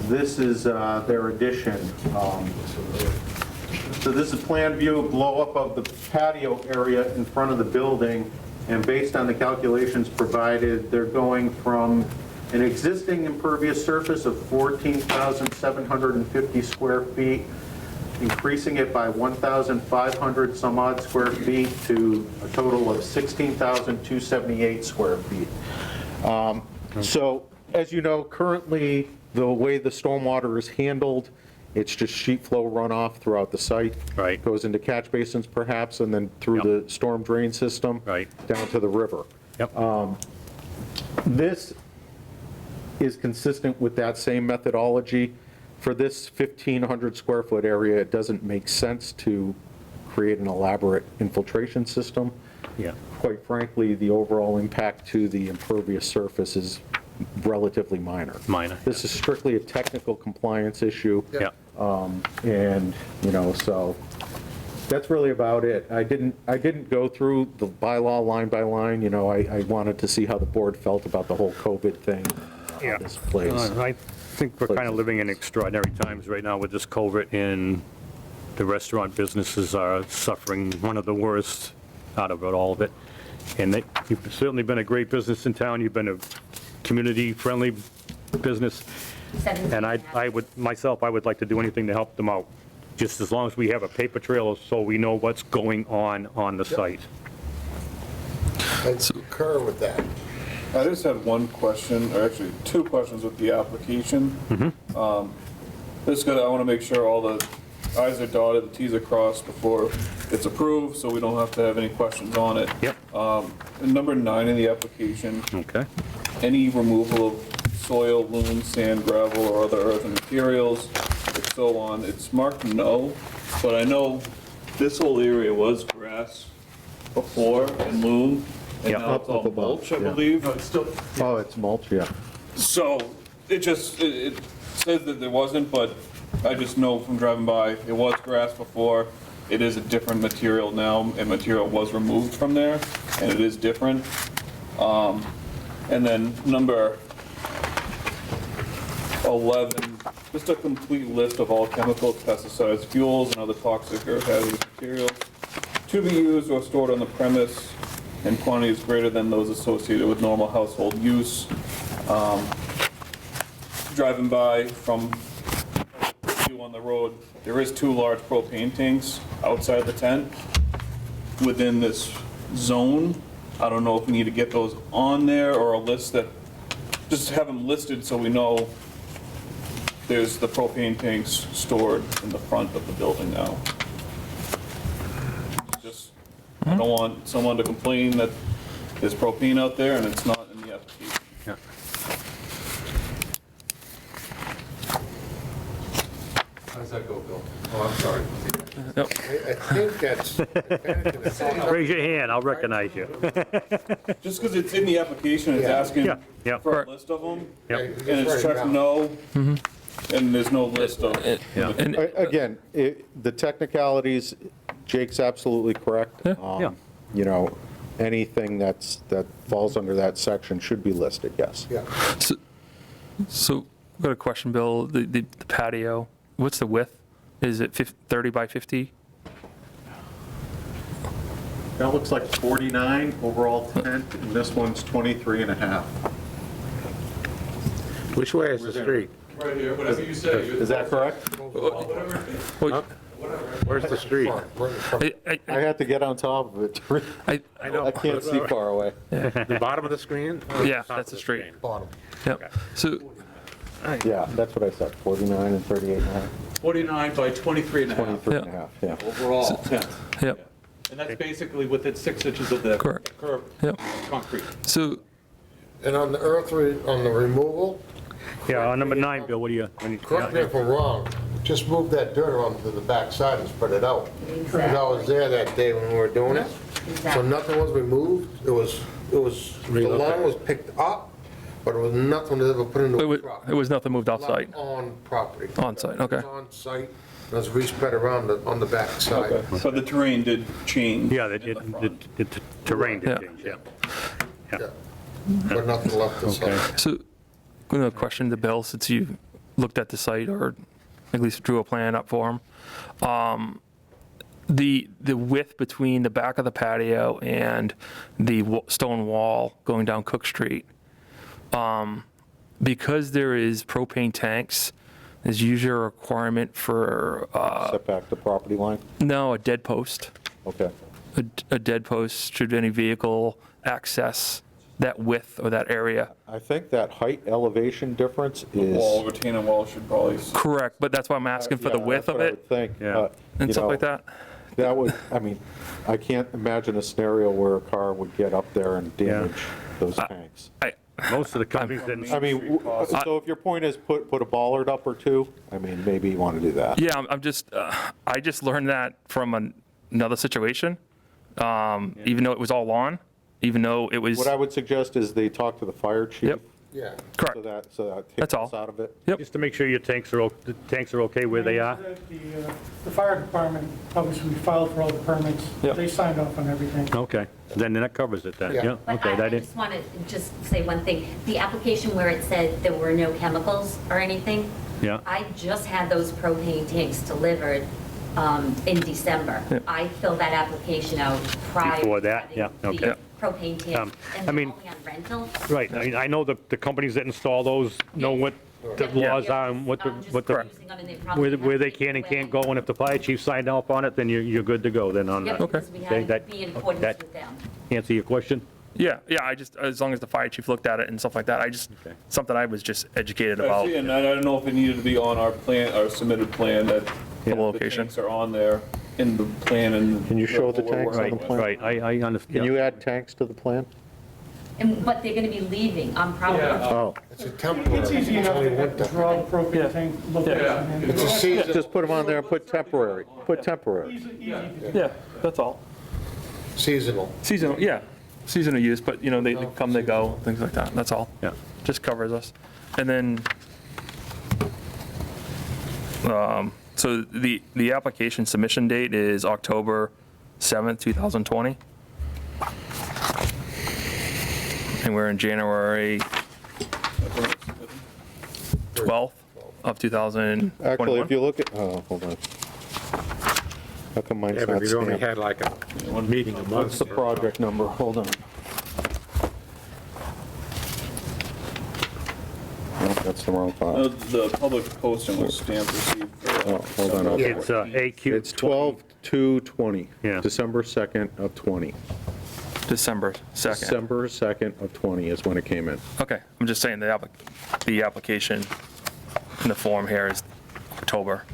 this is their addition. So this is plan view blow up of the patio area in front of the building. And based on the calculations provided, they're going from an existing impervious surface of 14,750 square feet increasing it by 1,500 some odd square feet to a total of 16,278 square feet. So, as you know, currently, the way the stormwater is handled, it's just sheet flow runoff throughout the site. Right. Goes into catch basins perhaps, and then through Yep. the storm drain system. Right. Down to the river. Yep. This is consistent with that same methodology. For this 1,500 square foot area, it doesn't make sense to create an elaborate infiltration system. Yeah. Quite frankly, the overall impact to the impervious surface is relatively minor. Minor, This is strictly a technical compliance issue. Yeah. And, so that's really about it. I didn't go through the bylaw line by line, I wanted to see how the board felt about the whole COVID thing. Yeah. This place. I think we're kind of living in extraordinary times right now with this COVID, and the restaurant businesses are suffering one of the worst out of it, all of it. And you've certainly been a great business in town. You've been a community-friendly business. And I would like to do anything to help them out, just as long as we have a paper trail so we know what's going on the site. I concur with that. I just had one question, or actually two questions with the application. Just I want to make sure all the i's are dotted, the t's are crossed before it's approved, so we don't have to have any questions on it. Yep. Number 9 in the application, Okay. any removal of soil, loam, sand, gravel, or other earthen materials, and so on, it's marked no, but I know this whole area was grass before and loam, and Yep. now it's all Up above, mulch, I yeah. believe. Oh, it's mulch, yeah. So it says that there wasn't, but I just know from driving by, it was grass before. It is a different material now, and material was removed from there, and it is different. And then number 11, just a complete list of all chemicals, pesticides, fuels, and other toxic or hazardous materials to be used or stored on the premise in quantities greater than those associated with normal household use. Driving by from view on the road, there is 2 large propane tanks outside the tent within this zone. I don't know if we need to get those on there or a list that, just have them listed so we know there's the propane tanks stored in the front of the building now. Just, I don't want someone to complain that there's propane out there and it's not in the application. Yeah. How does that go, Bill? Oh, I'm sorry. I think that's, Raise your hand, I'll recognize you. Just because it's in the application, it's Yeah. asking Yeah. for a list of them, Yep. and it's checked no, and there's no list of. Yeah. Again, the technicalities, Jake's absolutely correct. Yeah. Anything that falls under that section should be listed, yes. yeah. So, I've got a question, Bill. The patio, what's the width? Is it 30 by 50? That looks like 49 overall tent, and this one's 23 and a half. Which way is the street? Right here, whatever you say. Is that correct? Well, Where's the street? I had to get on top of it. I know. I can't see far away. The bottom of the screen? Yeah, Top that's of a street. Bottom. Yep. So, Yeah, that's what I said, 49 and 38 and a half, 49 by 23 and a half 23 and a half, yeah. overall tent. yep, And that's basically within 6 inches of the Correct. curb yep. concrete. So, And on the on the removal, Yeah, on number 9, Bill, what do you? correct me if I'm wrong, just move that dirt around to the back side and spread it out. Because I was there that day when we were doing it, so nothing was removed, the lawn was picked up, but it was nothing that ever put into it a was, truck. it was nothing moved off-site? On property. On-site, okay. It was on site, it was re-spread around on the back side. But the terrain did change. Yeah, in the front. the terrain Yeah. did change, yeah. Yeah. But nothing left to side. So, going to question to Bill, since you looked at the site, or at least drew a plan up for him. The width between the back of the patio and the stone wall going down Cook Street, because there is propane tanks There's usually a requirement for, Setback to property line? no, a dead post. Okay. A dead post, should any vehicle access that width or that area. I think that height elevation difference The is. wall, retaining wall should probably. Correct, but that's why I'm asking for the Yeah, width that's of what I it would think. Yeah. and You stuff know, like that. That would, I mean, I can't imagine a scenario where a car would get up there and damage those tanks. Most of the companies didn't. I mean, so if your point is put a bollard up or two, I mean, maybe you want to do that. Yeah, I'm just, I just learned that from another situation, even though it was all lawn, even though it was. What I would suggest is they talk to the fire chief. Yep. Yeah. Correct. So that That's takes all. us out of it. Yep. Just to make sure your tanks are, the tanks are okay where they are. The fire department, obviously, we filed for all the permits. Yep. They signed off on everything. Okay, then that covers it then, Yeah. yeah, But okay, I that is, just want to just say one thing. The application where it said there were no chemicals or anything, yeah. I just had those propane tanks delivered in December. Yep. I filled that application out prior Before to that? having Yeah, okay. the propane tanks, and I they're mean- only on rental. Right, I mean, I know the companies that install those know what the Yeah. laws are and what the, I'm just what the, using them, and they probably where they have to can and take can't away. go, and if the fire chief signed off on it, then you're good to go then on Yep, that. because we Okay, had to that- be in accordance that with them. Answer your question? Yeah, I just, as long as the fire chief looked at it and stuff like that, Okay. something I was just educated I about. see, and I don't know if it needed to be on our plan, our submitted plan, that The the location. tanks are on there in the plan and. Can you show the what we're tanks on working the with. plan? Right, I understand. Can you add tanks to the plan? But they're going to be leaving on property. Oh, It's a temporary. It's easy enough only to winter. draw the propane tank location in. It's a season. just put them on there and put temporary. Put temporary. Easy to do. Yeah, that's all. Seasonal. Seasonal, yeah, seasonal use, but you know, they come, they go, things like that, that's all. Yeah. Just covers us. And then, so the application submission date is October 7th, 2020. And we're in January 12th of 2021. Actually, if you look at, oh, hold on. How come mine's Yeah, not but you only stamped? had like one meeting a month. What's the project number? Hold on. No, that's the wrong file. The public posting was stamped received. Oh, hold on. I'll- It's AQ. It's 12/2/20. Yeah. December 2nd of 20. December 2nd. December 2nd of 20 is when it came in. Okay, I'm just saying the application in the form here is October.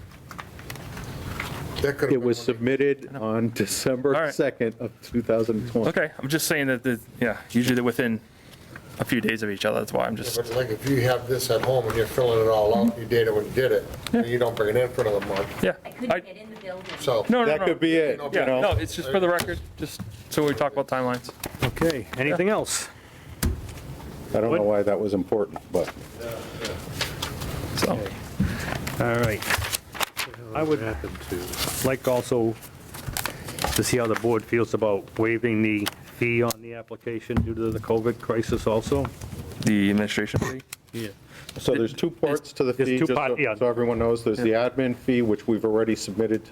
That could've It was been- submitted on December All right. 2nd of 2020. Okay, I'm just saying that, usually they're within a few days of each other, that's why I'm just, But like if you have this at home and you're filling it all out, you did it when you did it, and you don't bring it in for another month, yeah. I couldn't get in the building. so. No, That could be it, you Yeah, know? no, it's just for the record, just so we talk about timelines. Okay, anything else? I don't know why that was important, but So, All right. I would like also to see how the board feels about waiving the fee on the application due to the COVID crisis also. the administration fee? Yeah. so there's two parts to the There's fee, two just part- yeah. so everyone knows. There's the admin fee, which we've already submitted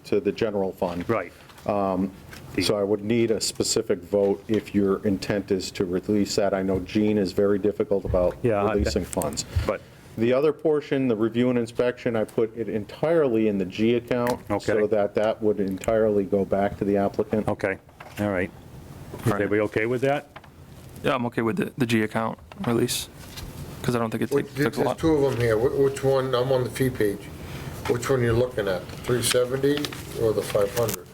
to the general fund. Right. So I would need a specific vote if your intent is to release that. I know Gene is very difficult about Yeah, releasing funds. But, The other portion, the review and inspection, I put it entirely in the G account. Okay. So that would entirely go back to the applicant. okay, all right. Is Right. everybody okay with that? Yeah, I'm okay with the G account release, because I don't think it takes There's a lot. two of them here. Which one, I'm on the fee page. Which one you looking at, the 370 or the 500?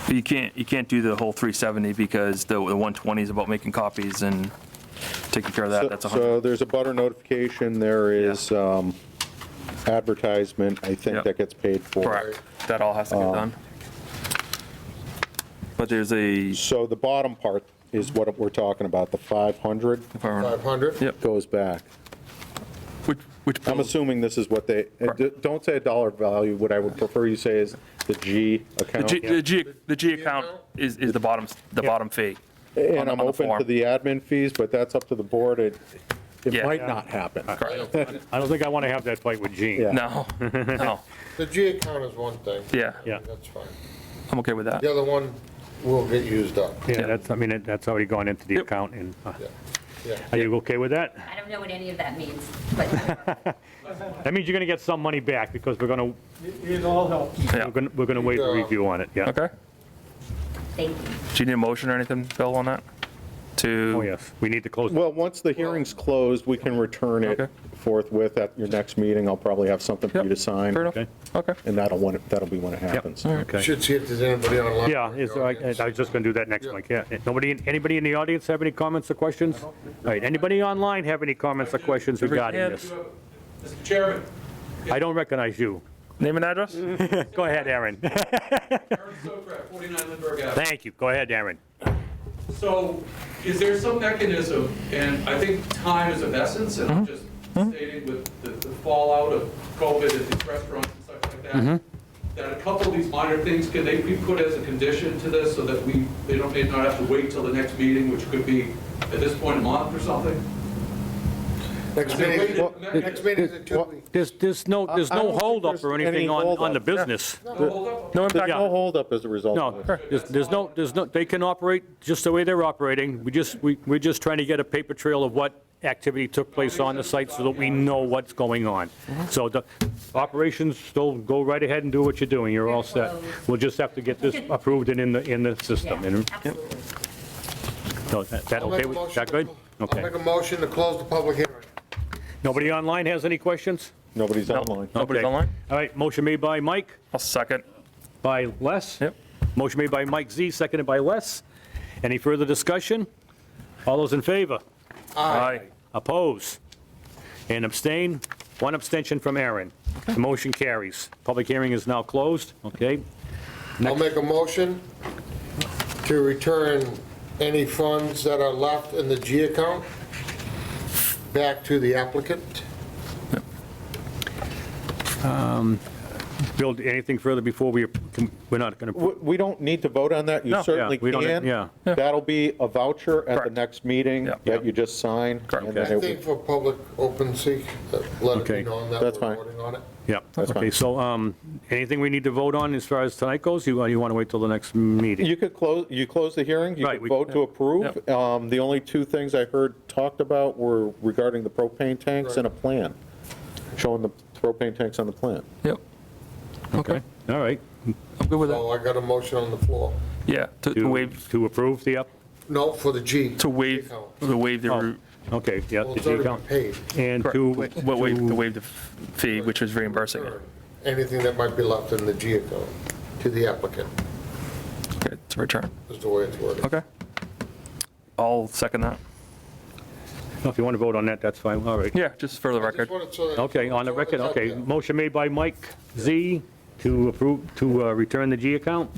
You can't do the whole 370 because the 120 is about making copies and taking care of that, that's 100. So there's a butter notification, there is advertisement, I think Yep. that gets paid for. Correct, that all has to get done. But there's a, So the bottom part is what we're talking about, the 500 if I remember, 500? Yep. goes back. which I'm bill- assuming this is what they, don't say a dollar value, what I would prefer you say is the G the account. G account is the bottom fee. And on I'm the open to form. the admin fees, but that's up to the board. It Yeah. might not happen. I don't think I want to have that fight with Gene. Yeah. No, no, The G account is one thing. yeah, Yeah, That's fine. I'm okay with that. The other one will get used up. yeah, that's, I mean, that's already gone into the Yep. account and, Yeah. Are you okay with that? I don't know what any of that means, but That means you're gonna get some money back, because we're gonna, It all helps. Yeah. we're gonna waive a review on it, yeah. Okay. thank you. Do you need a motion or anything, Bill, on that? To? Oh, yes, we need to close. Well, once the hearing's closed, we can return it Okay. forthwith at your next meeting. I'll probably have something for you to sign, Fair enough. Okay. Okay. and that'll be when it happens. Okay. Should see if there's anybody online. Yeah, I was just gonna do that next, Yeah. Mike, yeah. Anybody in the audience have any comments or questions? All right, anybody online have any comments or questions regarding hand. this? Mr. Chairman, I don't recognize you. Name and address? Go ahead, Aaron. Aaron Sokrat, 49 Lindbergh Ave. Thank you, go ahead, Aaron. So is there some mechanism, and I think time is of essence, and I'm just stating with the fallout of COVID at these restaurants and such like that, that a couple of these minor things, can they be put as a condition to this so that they may not have to wait till the next meeting, which could be at this point a month or something? Next meeting's in 2 weeks. There's no I don't think holdup there's or any anything on the holdup. business. No hold up? No There's impact. no holdup as a result No, of this. there's no, they can operate just the way they're operating. We're just trying to get a paper trail of what activity took place on the site so that we know what's going on. So the operations, still go right ahead and do what you're doing, you're all set. We'll just have to get this approved and in the system. Yeah, And- absolutely. So that I'll make okay a with, motion that to- good? I'll Okay. make a motion to close the public hearing. Nobody online has any questions? Nobody's online. Nobody's Okay. online? All right, motion made by Mike, I'll second. by Les. Yep. Motion made by Mike Z, seconded by Les. Any further discussion? All those in favor? Aye. Oppose? And abstain? One abstention from Aaron. The motion carries. Public hearing is now closed, okay? I'll make a motion to return any funds that are left in the G account back to the applicant. Bill, anything further before we're not going to, We don't need to vote on that. You No. certainly Yeah, we don't- can. yeah. That'll be a voucher at the Correct. next meeting Yeah. that you just sign. Correct. and then Okay. I it think will- for public open seek, let it Okay. be known that That's we're fine. voting on it. yeah. That's Okay, fine. so anything we need to vote on as far as tonight goes? You want to wait till the next meeting? You could close the hearing, you Right, could we- vote to approve. The only two things I heard talked about were regarding the propane tanks and a plan, showing the propane tanks on the plan. Yep. Okay. All right. I'm good with that. So I got a motion on the floor. Yeah, to To waive, to approve the, No, for the G. to waive, account. to waive the, Oh. okay, yeah. Well, the it's already been account. paid. And correct. to, To waive the fee, which is reimbursing it. Anything that might be left in the G account to the applicant, Okay, to return. is the way it's worded. Okay. I'll second that. if you want to vote on that, that's fine, all right. Yeah, just for the I just record. wanted so that- Okay, on the so record, it's out okay. there. Motion made by Mike Z to approve, to return the G account.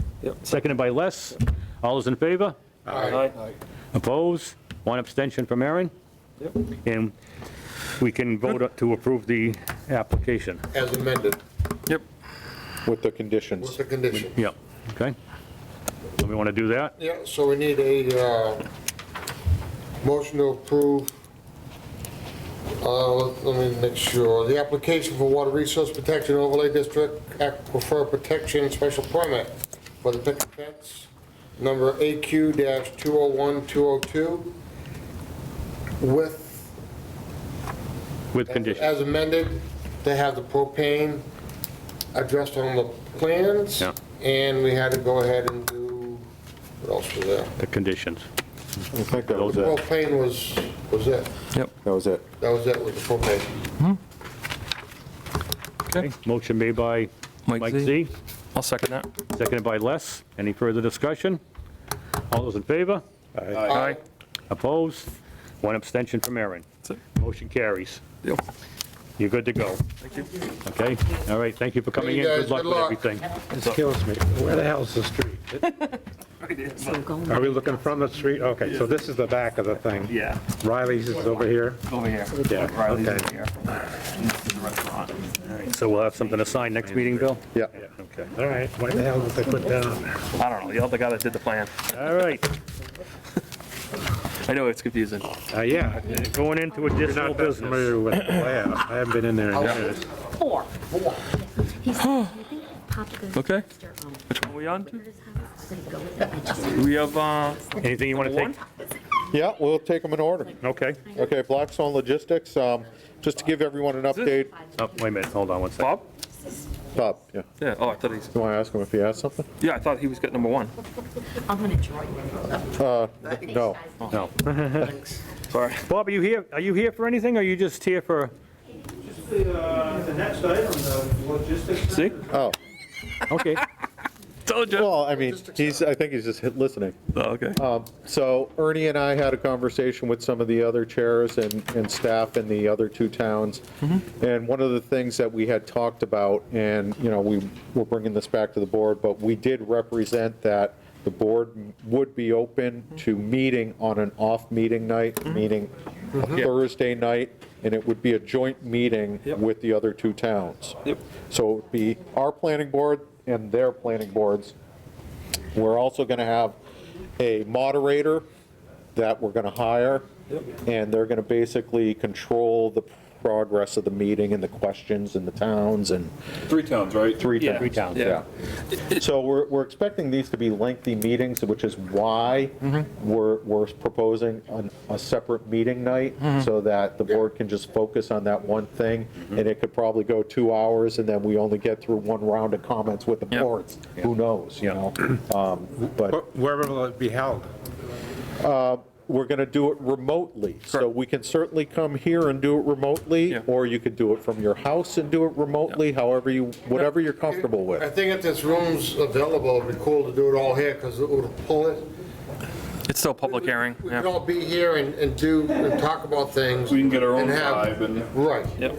Seconded by Les. All those in favor? Aye. Oppose? One abstention from Aaron. And we can vote to approve the application. As amended, Yep. With the conditions. with the condition. Yep, okay. So we want to do that? Yeah, so we need a motion to approve, let me make sure, the application for Water Resource Protection Overlay District Aquifer Protection Special Permit for the picket fence, number AQ-201202, With conditions. as amended, to have the propane addressed on the plans. Yeah. And we had to go ahead and do, what else was there? The conditions. I think that was it. Propane was it. Yep. That was it. That was it with the propane. Okay. Motion made by Mike Z, I'll second that. seconded by Les. Any further discussion? All those in favor? Aye. Opposed? One abstention from Aaron. That's Motion carries. Deal. You're good to go. Thank you. Okay? All right, thank you for coming in. Hey, guys, Good luck good with luck. everything. This kills me. Where the hell's the street? Are we looking from the street? Okay, so this is the back of the thing. Yeah, Riley's is over here? over here. Yeah, Riley's okay. over here. And this is the restaurant. All right, so we'll have something to sign next meeting, Bill? Yeah. Okay. All right, what the hell did they put down there? I don't know, you're the guy that did the plan. All right, I know it's confusing. Yeah, going into you're additional not that business. familiar with the layout. I haven't been in there in years. Four. He's, I think Papa goes. Okay. Mr. Which one are we on to? His house. I'm gonna go with it. I just- We have, Anything you want to Number take? Yeah, we'll take them in order. Okay. Okay, Blackstone Logistics, just to give everyone an update. Oh, wait a minute, hold on one second. Bob? Bob, yeah. Yeah, oh, I thought he's, You want to ask him if he has something? yeah, I thought he was getting number one. I'm gonna join you. No. No. Sorry. Bob, are you here for anything, or are you just here for? The next item, the logistics. See? Oh, Okay. Told you. well, I mean, I think he's just listening. Oh, okay. So Ernie and I had a conversation with some of the other chairs and staff in the other two towns. And one of the things that we had talked about, and, you know, we were bringing this back to the board, but we did represent that the board would be open to meeting on an off meeting night, meaning a Thursday night, and it would be a joint meeting with the other two towns. Yep. So it would be our planning board and their planning boards. We're also going to have a moderator that we're going to hire, and they're going to basically control the progress of the meeting and the questions and the towns and. 3 towns, right? Three Yeah. towns. 3 towns. Yeah. So we're expecting these to be lengthy meetings, which is why we're proposing a separate meeting night, so that the board can just focus on that one thing, and it could probably go 2 hours, and then we only get through one round of comments with the boards. Who knows, you know? But Where will it be held? we're going to do it remotely. So we can certainly come here and do it remotely, or you could do it from your house and do it remotely, however you, whatever you're comfortable with. I think if this room's available, it'd be cool to do it all here, because it would pull it. It's still a public hearing. We could all be here and do, and talk about things. We can get our own and have- vibe and. Right. Yep.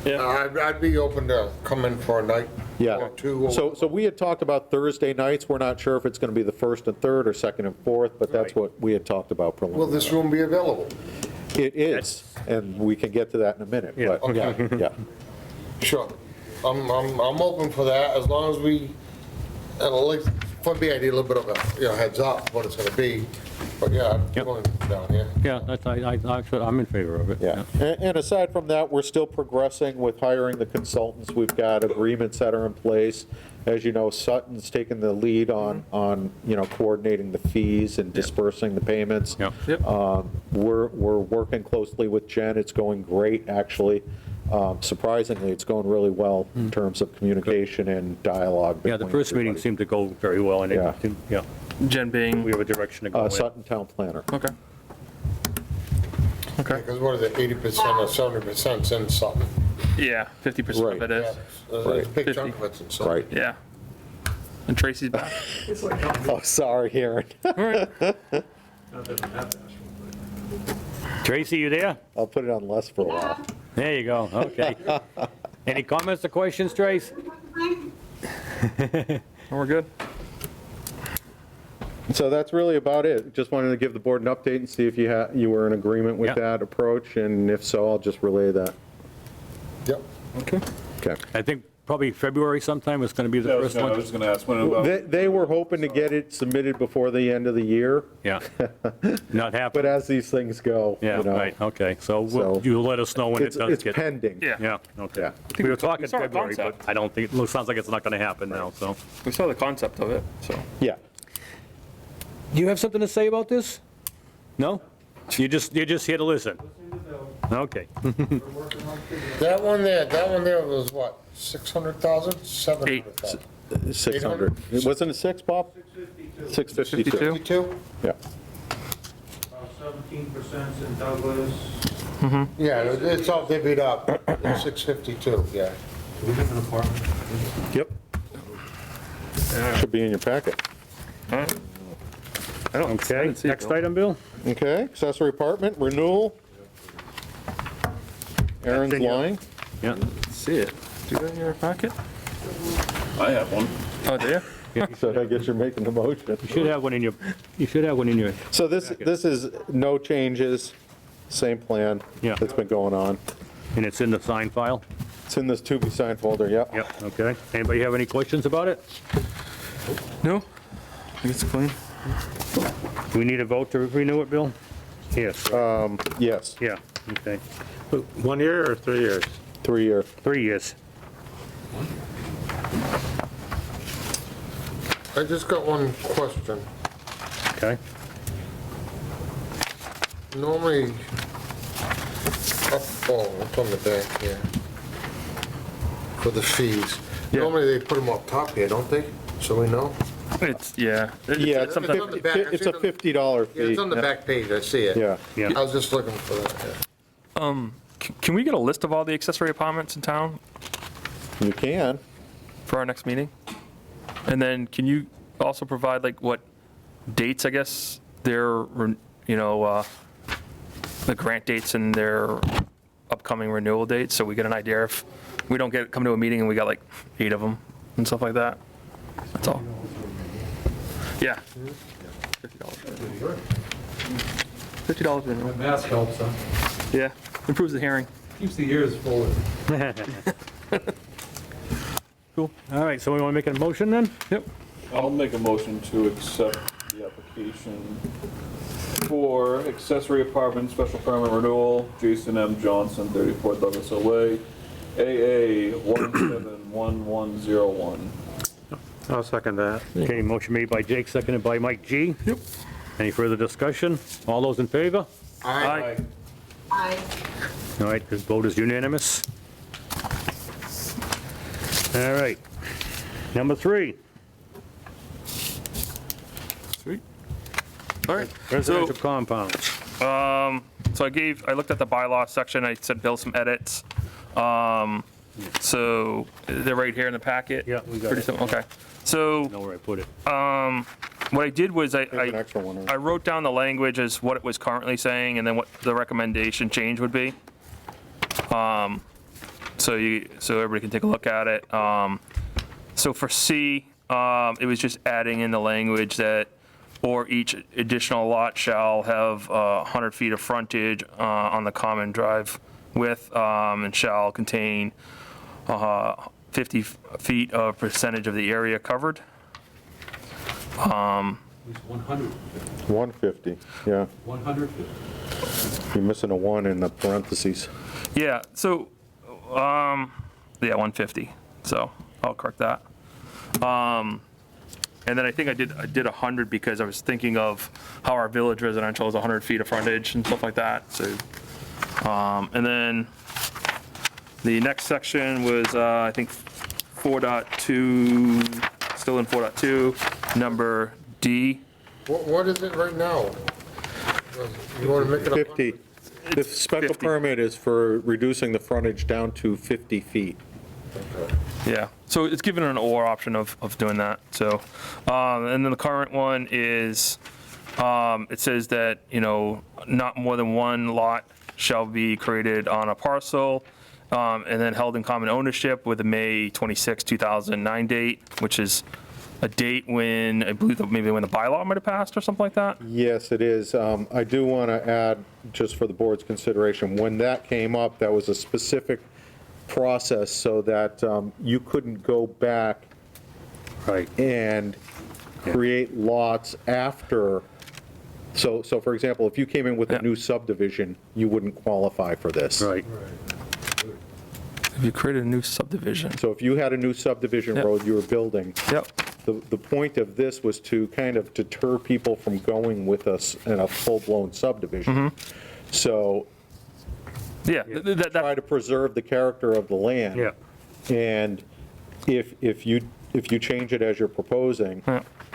I'd be open to come in for a night or two. So we had talked about Thursday nights. We're not sure if it's going to be the first and third or second and fourth, but that's what we had talked about Will preliminarily. this room be available? It is, and we can get to that in a minute, but, Okay. yeah. Sure. I'm open for that, as long as we, at least, for me, I need a little bit of a, heads up what it's gonna be. But yeah, I'm going down here. Yeah, I'm in favor of it. Yeah, and aside from that, we're still progressing with hiring the consultants. We've got agreements that are in place. As you know, Sutton's taken the lead on coordinating the fees and dispersing the payments. We're working closely with Jen. It's going great, actually. Surprisingly, it's going really well in terms of communication and dialogue. Yeah, the first meeting seemed to go very well, and it, Jen being? we have a direction to go in. Sutton Town Planner. Okay. Okay. Because what is it, 80% or 70% in something? Yeah, 50% of it is. A big chunk of it's in something. Right. Yeah. And Tracy's back. Oh, sorry, Aaron. Tracy, you there? I'll put it on less for a while. There you go, okay. Any comments or questions, Trace? We're good. So that's really about it. Just wanted to give the board an update and see if you were in agreement with that approach, and if so, I'll just relay that. Yep. Okay. Okay. I think probably February sometime is going to be the first I one. was gonna ask when about. They were hoping to get it submitted before the end of the year, Yeah. Not but happening. as these things go, Yeah, right, okay. So you'll let us know when it it's does get. pending. Yeah, okay. Yeah. We were talking we saw a February, but concept. I don't think, it sounds like it's not going to happen now, so. We saw the concept of it, so. Yeah. Do you have something to say about this? No? You're just here to listen? Okay. That one there was what, 600,000, 700,000? 600. Wasn't it 6, Bob? 652. 52? Yeah. About 17% in Douglas. Yeah, it's all divvied up, 652, yeah. Do we have an apartment? Yep. Should be in your packet. Okay, next item, Bill? Okay, accessory apartment, renewal. Aaron's line. Yeah. See it. Do you have it in your packet? I have one. Oh, do you? So I guess you're making the motion. You should have one in your, So this is no changes, same plan that's been going on. and it's in the sign file? It's in this to be signed folder, yep. Yep, okay. Anybody have any questions about it? No? I think it's clean. Do we need a vote to renew it, Bill? Yes. Yes, Yeah, okay. 1 year or 3 years? 3 year. 3 years. I just got one question. Okay. Normally, it's on the back here. For the fees. Normally they put them up top here, don't they? So we know? It's, yeah. Yeah, It's on the back. it's a $50 fee. Yeah, it's on the back page, I see it. Yeah. I was just looking for that, yeah. Can we get a list of all the accessory apartments in town You can. for our next meeting? And then can you also provide like what dates, I guess, their, the grant dates and their upcoming renewal dates, so we get an idea if we don't come to a meeting and we got like 8 of them and stuff like that? That's all. Yeah. $50 renewal. Mask helps, huh? Yeah, improves the hearing. Keeps the ears full. Cool. All right, so we want to make a motion then? Yep. I'll make a motion to accept the application for accessory apartment special permit renewal, Jason M. Johnson, 34 Douglas Way, AA 171101. I'll second that. Okay, motion made by Jake, seconded by Mike G. Yep. Any further discussion? All those in favor? Aye. Aye. All right, this vote is unanimous. All right. Number 3, Sweet. All right. residential compounds. So I looked at the bylaw section, I said Bill some edits. So they're right here in the packet? Yeah, we got Pretty it. simple, okay. So Know where I put it. what I did was There's an extra one. I wrote down the language as what it was currently saying and then what the recommendation change would be. So everybody can take a look at it. So for C, it was just adding in the language that, or each additional lot shall have 100 feet of frontage on the common drive width and shall contain 50 feet of percentage of the area covered. At least 100, 150, yeah. 150. You're missing a 1 in the parentheses. Yeah, so, yeah, 150, so I'll correct that. And then I think I did 100 because I was thinking of how our village residential is 100 feet of frontage and stuff like that, so. And then the next section was, I think, 4.2, still in 4.2, number D. What is it right now? You want to make it up? 50. The special 50. permit is for reducing the frontage down to 50 feet. Yeah, so it's given an or option of doing that, so. And then the current one is, it says that, not more than one lot shall be created on a parcel, and then held in common ownership with a May 26, 2009 date, which is a date when, I believe, maybe when the bylaw might have passed or something like that? Yes, it is. I do want to add, just for the board's consideration, when that came up, that was a specific process so that you couldn't go back Right. and create lots after. So for example, if you came in with a new subdivision, you wouldn't qualify for this. Right. If you created a new subdivision. So if you had a new subdivision Yep. road you were building, Yep. the point of this was to kind of deter people from going with us in a full-blown subdivision. So Yeah, try to preserve the character of the land. Yeah. And if you change it as you're proposing,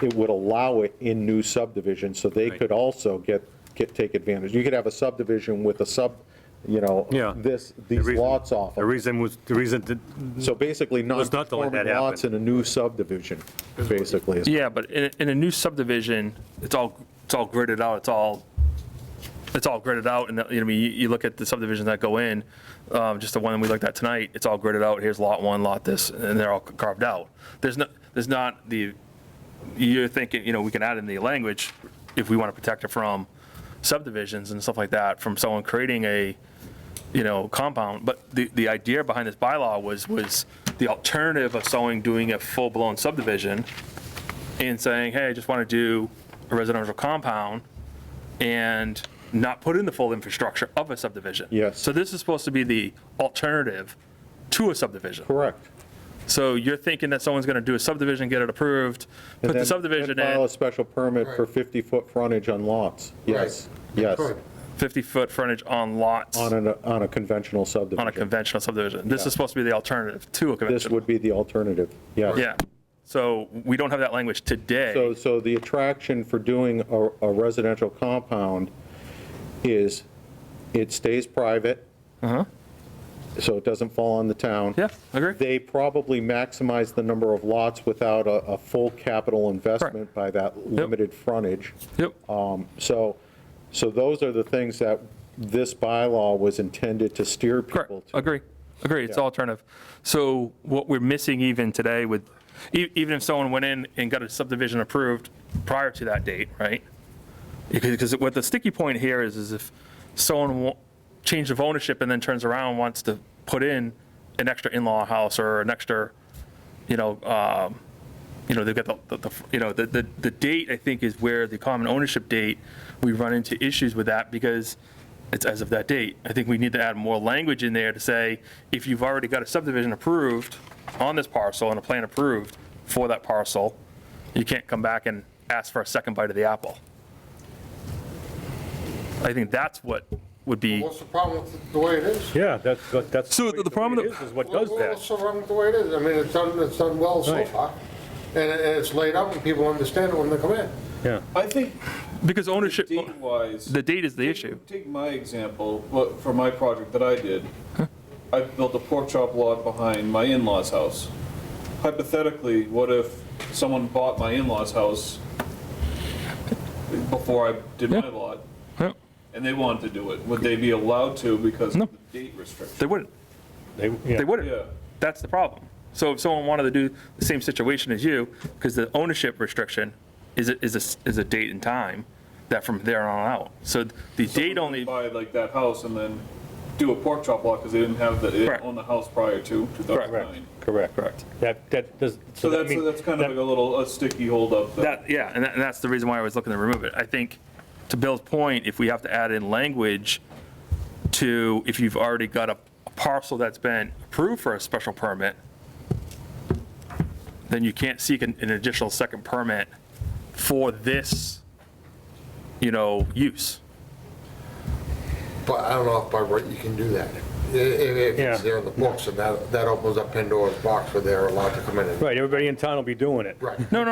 it would allow it in new subdivisions, so they could also take advantage. You could have a subdivision with a Yeah. these reason- lots off The of it. reason to, So basically, was not to let that non-conforming lots in a new subdivision, basically. is- Yeah, but in a new subdivision, it's all gridded out, it's all gridded out, and you look at the subdivisions that go in, just the one we looked at tonight, it's all gridded out, here's lot 1, lot this, and they're all carved out. There's not the, you're thinking, we can add in the language if we want to protect it from subdivisions and stuff like that, from someone creating a, compound, but the idea behind this bylaw was the alternative of someone doing a full-blown subdivision and saying, hey, I just want to do a residential compound and not put in the full infrastructure of a subdivision. Yes. So this is supposed to be the alternative to a subdivision. Correct. So you're thinking that someone's going to do a subdivision, get it approved, put the subdivision And file in. a special permit for 50-foot frontage on lots. Yes, yes. Could. 50-foot frontage on lots on a conventional subdivision. on a conventional subdivision. This Yeah. is supposed to be the alternative to a This conventional. would be the alternative, yes. Yeah. So we don't have that language today. So the attraction for doing a residential compound is it stays private, so it doesn't fall on the town. Yeah, agree. They probably maximize the number of lots without a full capital investment by that limited frontage. Yep. So those are the things that this bylaw was intended to steer people to. Agree. It's Yeah. alternative. So what we're missing even today with, even if someone went in and got a subdivision approved prior to that date, right? Because what the sticky point here is if someone change of ownership and then turns around and wants to put in an extra in-law house or an extra, they've got the date, I think, is where the common ownership date, we run into issues with that because it's as of that date. I think we need to add more language in there to say, if you've already got a subdivision approved on this parcel and a plan approved for that parcel, you can't come back and ask for a second bite of the apple. I think that's what would be. What's the problem with the way it is? Yeah, that's. So the problem is what does that. What's so wrong with the way it is? I mean, it's done well so Right. far, and it's laid out and people understand it when they come in. Yeah. I think Because ownership, date-wise, the date is the issue. take my example, for my project that I did. I built a pork chop lot behind my in-laws' house. Hypothetically, what if someone bought my in-laws' house before I did my lot, Yeah. and they wanted to do it? Would they be allowed to because of the date restriction? They wouldn't. They They wouldn't. Yeah. That's the problem. So if someone wanted to do the same situation as you, because the ownership restriction is a date and time, that from there on out. So the date only, Buy like that house and then do a pork chop lot because they didn't Correct. own the house prior to 2009. Correct. That does. So that mean- that's kind of like a sticky holdup. yeah, and that's the reason why I was looking to remove it. I think, to Bill's point, if we have to add in language to, if you've already got a parcel that's been approved for a special permit, then you can't seek an additional second permit for this, use. But I don't know if by right you can do that. If it's there in the books, and that opens up Pandora's box where they're allowed to come in and. Right, everybody in town will be doing it. Right. No.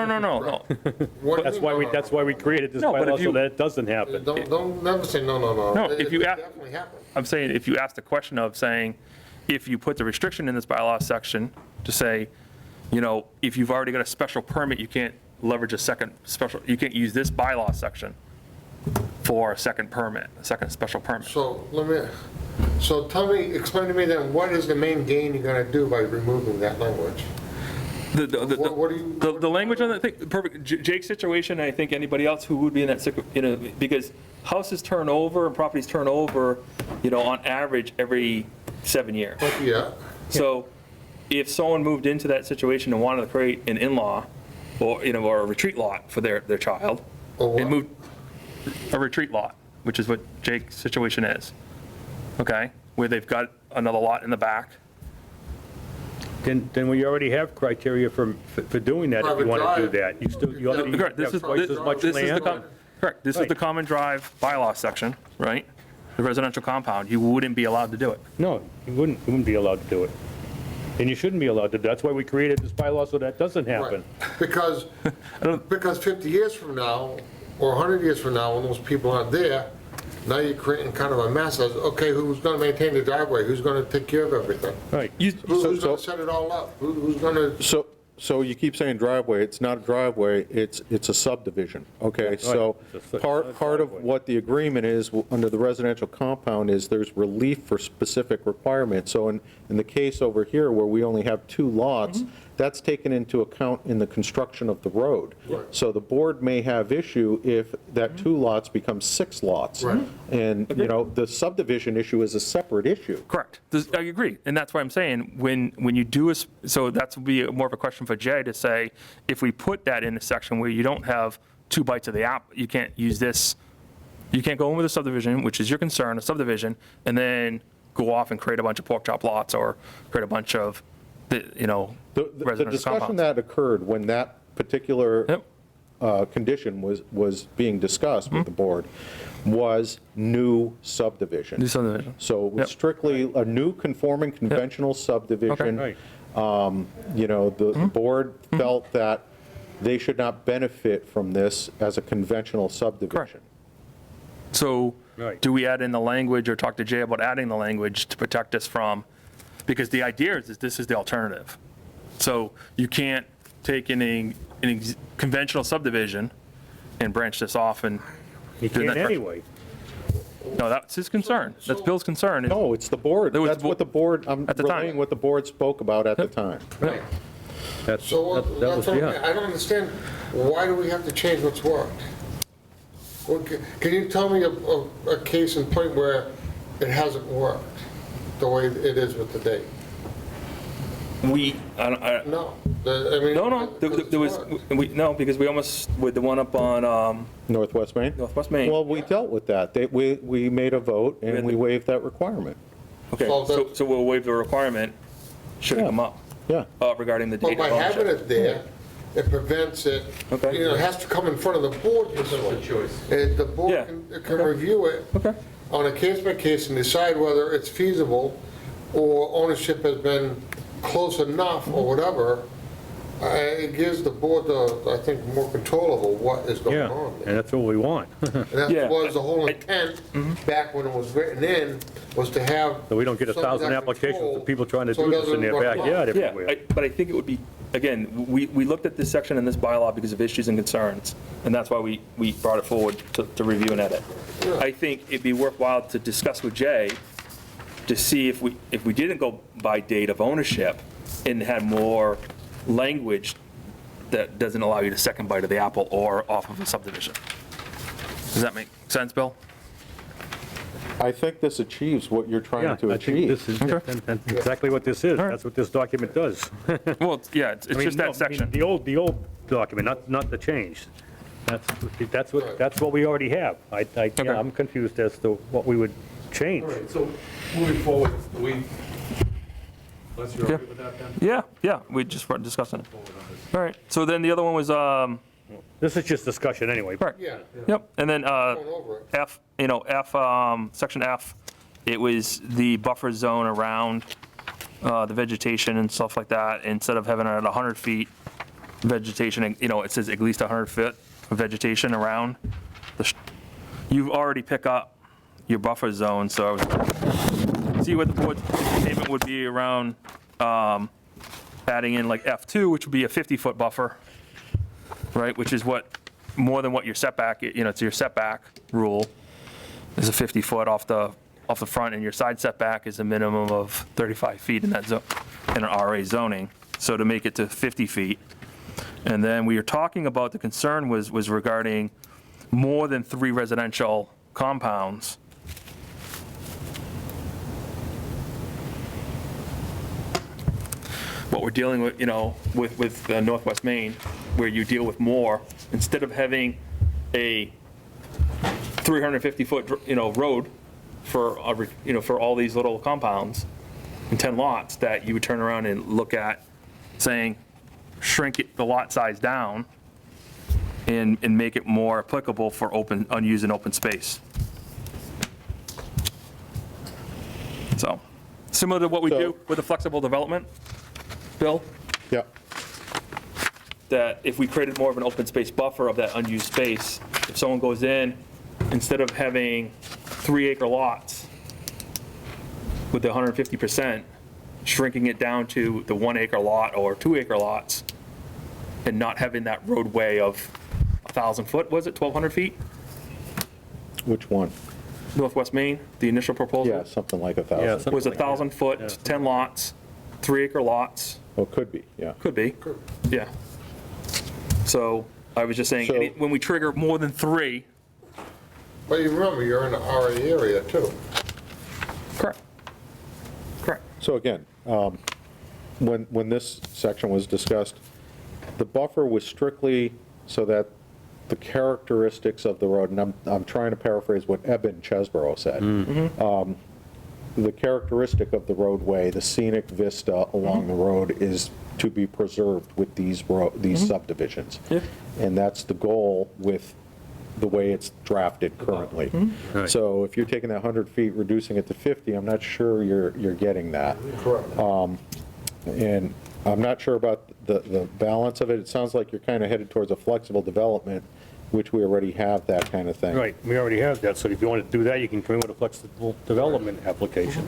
What do That's you why mean, we, no, that's no, why we no? created this No, but if bylaw so you- that it doesn't happen. Don't never say no. No, if you It ask- definitely happened. I'm saying, if you ask the question of saying, if you put the restriction in this bylaw section to say, if you've already got a special permit, you can't leverage a second special, you can't use this bylaw section for a second permit, a second special permit. So explain to me then, what is the main gain you're gonna do by removing that language? What do you? The language on that thing, perfect, Jake's situation, I think anybody else who would be in that, because houses turn over and properties turn over, on average every 7 years. Yeah. So if someone moved into that situation and wanted to create an in-law or a retreat lot for their child, and moved a retreat lot, which is what Jake's situation is, okay? Where they've got another lot in the back. Then we already have criteria for doing that if you want to do that. You already Correct, this have is, twice as much this is the, land. correct, this is the common drive bylaw section, right? The residential compound, you wouldn't be allowed to do it. No, you wouldn't be allowed to do it. And you shouldn't be allowed to. That's why we created this bylaw, so that doesn't happen. Because 50 years from now, or 100 years from now, when those people aren't there, now you're creating kind of a mess of, okay, who's gonna maintain the driveway? Who's gonna take care of everything? Right. Who's gonna set it all up? Who's gonna? So you keep saying driveway, it's not a driveway, it's a subdivision, okay? So part of what the agreement is under the residential compound is there's relief for specific requirements. So in the case over here where we only have 2 lots, that's taken into account in the construction of the road. So the board may have issue if that 2 lots becomes 6 lots. And, the subdivision issue is a separate issue. Correct. I agree. And that's why I'm saying, when you do, so that would be more of a question for Jay to say, if we put that in a section where you don't have 2 bites of the apple, you can't use this, you can't go in with a subdivision, which is your concern, a subdivision, and then go off and create a bunch of pork chop lots or create a bunch of, The residential discussion compounds. that occurred when that particular condition was being discussed with the board was new subdivision. New subdivision. So it was Yep. strictly a new conforming conventional subdivision. Right. You know, the board felt that they should not benefit from this as a conventional subdivision. So Right. do we add in the language or talk to Jay about adding the language to protect us from, because the idea is that this is the alternative. So you can't take in a conventional subdivision and branch this off and. You do can't that- anyway. No, that's his concern. That's Bill's concern. is- No, it's the board. It was That's what the board, I'm at the time. relaying what the board spoke about at the time. That's, So that that's was, what yeah. I don't understand, why do we have to change what's worked? Well, can you tell me a case in point where it hasn't worked the way it is with the date? No, I mean. No, there was, no, because we almost, with the one up on Northwest Maine? Northwest Maine. Well, we dealt with that. We made a vote and we waived that requirement. Okay, so we'll waive the requirement, should it come up, Yeah. regarding the But date by of having ownership. it there, it prevents it, Okay. you know, it has to come in front of the board this way. And the board Yeah. can review it Okay. on a case-by-case and decide whether it's feasible or ownership has been close enough or whatever. It gives the board, I think, more control over what is going Yeah, on there. and that's what we want. And that Yeah. was the whole intent, back when it was written in, was to have. So we don't get some 1,000 of that applications control of people trying to so do it this in their doesn't run backyard Yeah, everywhere. but I think it would be, again, we looked at this section in this bylaw because of issues and concerns, and that's why we brought it forward to review and edit. I think it'd be worthwhile to discuss with Jay to see if we didn't go by date of ownership and had more language that doesn't allow you to second bite of the apple or off of a subdivision. Does that make sense, Bill? I think this achieves what you're Yeah, trying to I think this achieve. is, that's exactly what this is. That's what this document does. Well, it's I mean, just no, I that mean, section. The old document, not the change. That's what we already have. Yeah, I'm confused as to what we would change. All right, so moving forward, unless you're okay with that, then? Yeah, we just were discussing it. All right, so then the other one was, This is just discussion anyway. right. Yeah. Yep, and then Going over it. F, section F, it was the buffer zone around the vegetation and stuff like that. Instead of having it at 100 feet vegetation, it says at least 100 feet of vegetation around. You already pick up your buffer zone, so I was, see what the board's statement would be around adding in like F2, which would be a 50-foot buffer, right, which is more than what your setback, it's your setback rule is a 50-foot off the front, and your side setback is a minimum of 35 feet in that zone, in an RA zoning, so to make it to 50 feet. And then we were talking about, the concern was regarding more than 3 residential compounds. What we're dealing with, with Northwest Maine, where you deal with more, instead of having a 350-foot, road for, for all these little compounds and 10 lots, that you would turn around and look at saying, shrink the lot size down and make it more applicable for unused and open space. So, similar to what we do with the flexible development, Bill? Yeah. That if we created more of an open space buffer of that unused space, if someone goes in, instead of having 3-acre lots with the 150%, shrinking it down to the 1-acre lot or 2-acre lots, and not having that roadway of 1,000 foot, was it 1,200 feet? Which one? Northwest Maine, the initial proposal? Yeah, something like 1,000. Was 1,000 foot, 10 lots, 3-acre lots. Well, could be, yeah. Could be, yeah. So I was just saying, So- when we trigger more than 3. But you remember, you're in the RA area too. Correct. So again, when this section was discussed, the buffer was strictly so that the characteristics of the road, and I'm trying to paraphrase what Eben Chesborough said, the characteristic of the roadway, the scenic vista along the road is to be preserved with these subdivisions. And that's the goal with the way it's drafted currently. Right. So if you're taking that 100 feet, reducing it to 50, I'm not sure you're getting that. Correct. And I'm not sure about the balance of it. It sounds like you're kind of headed towards a flexible development, which we already have that kind of thing. Right, we already have that, so if you want to do that, you can come in with a flexible development application.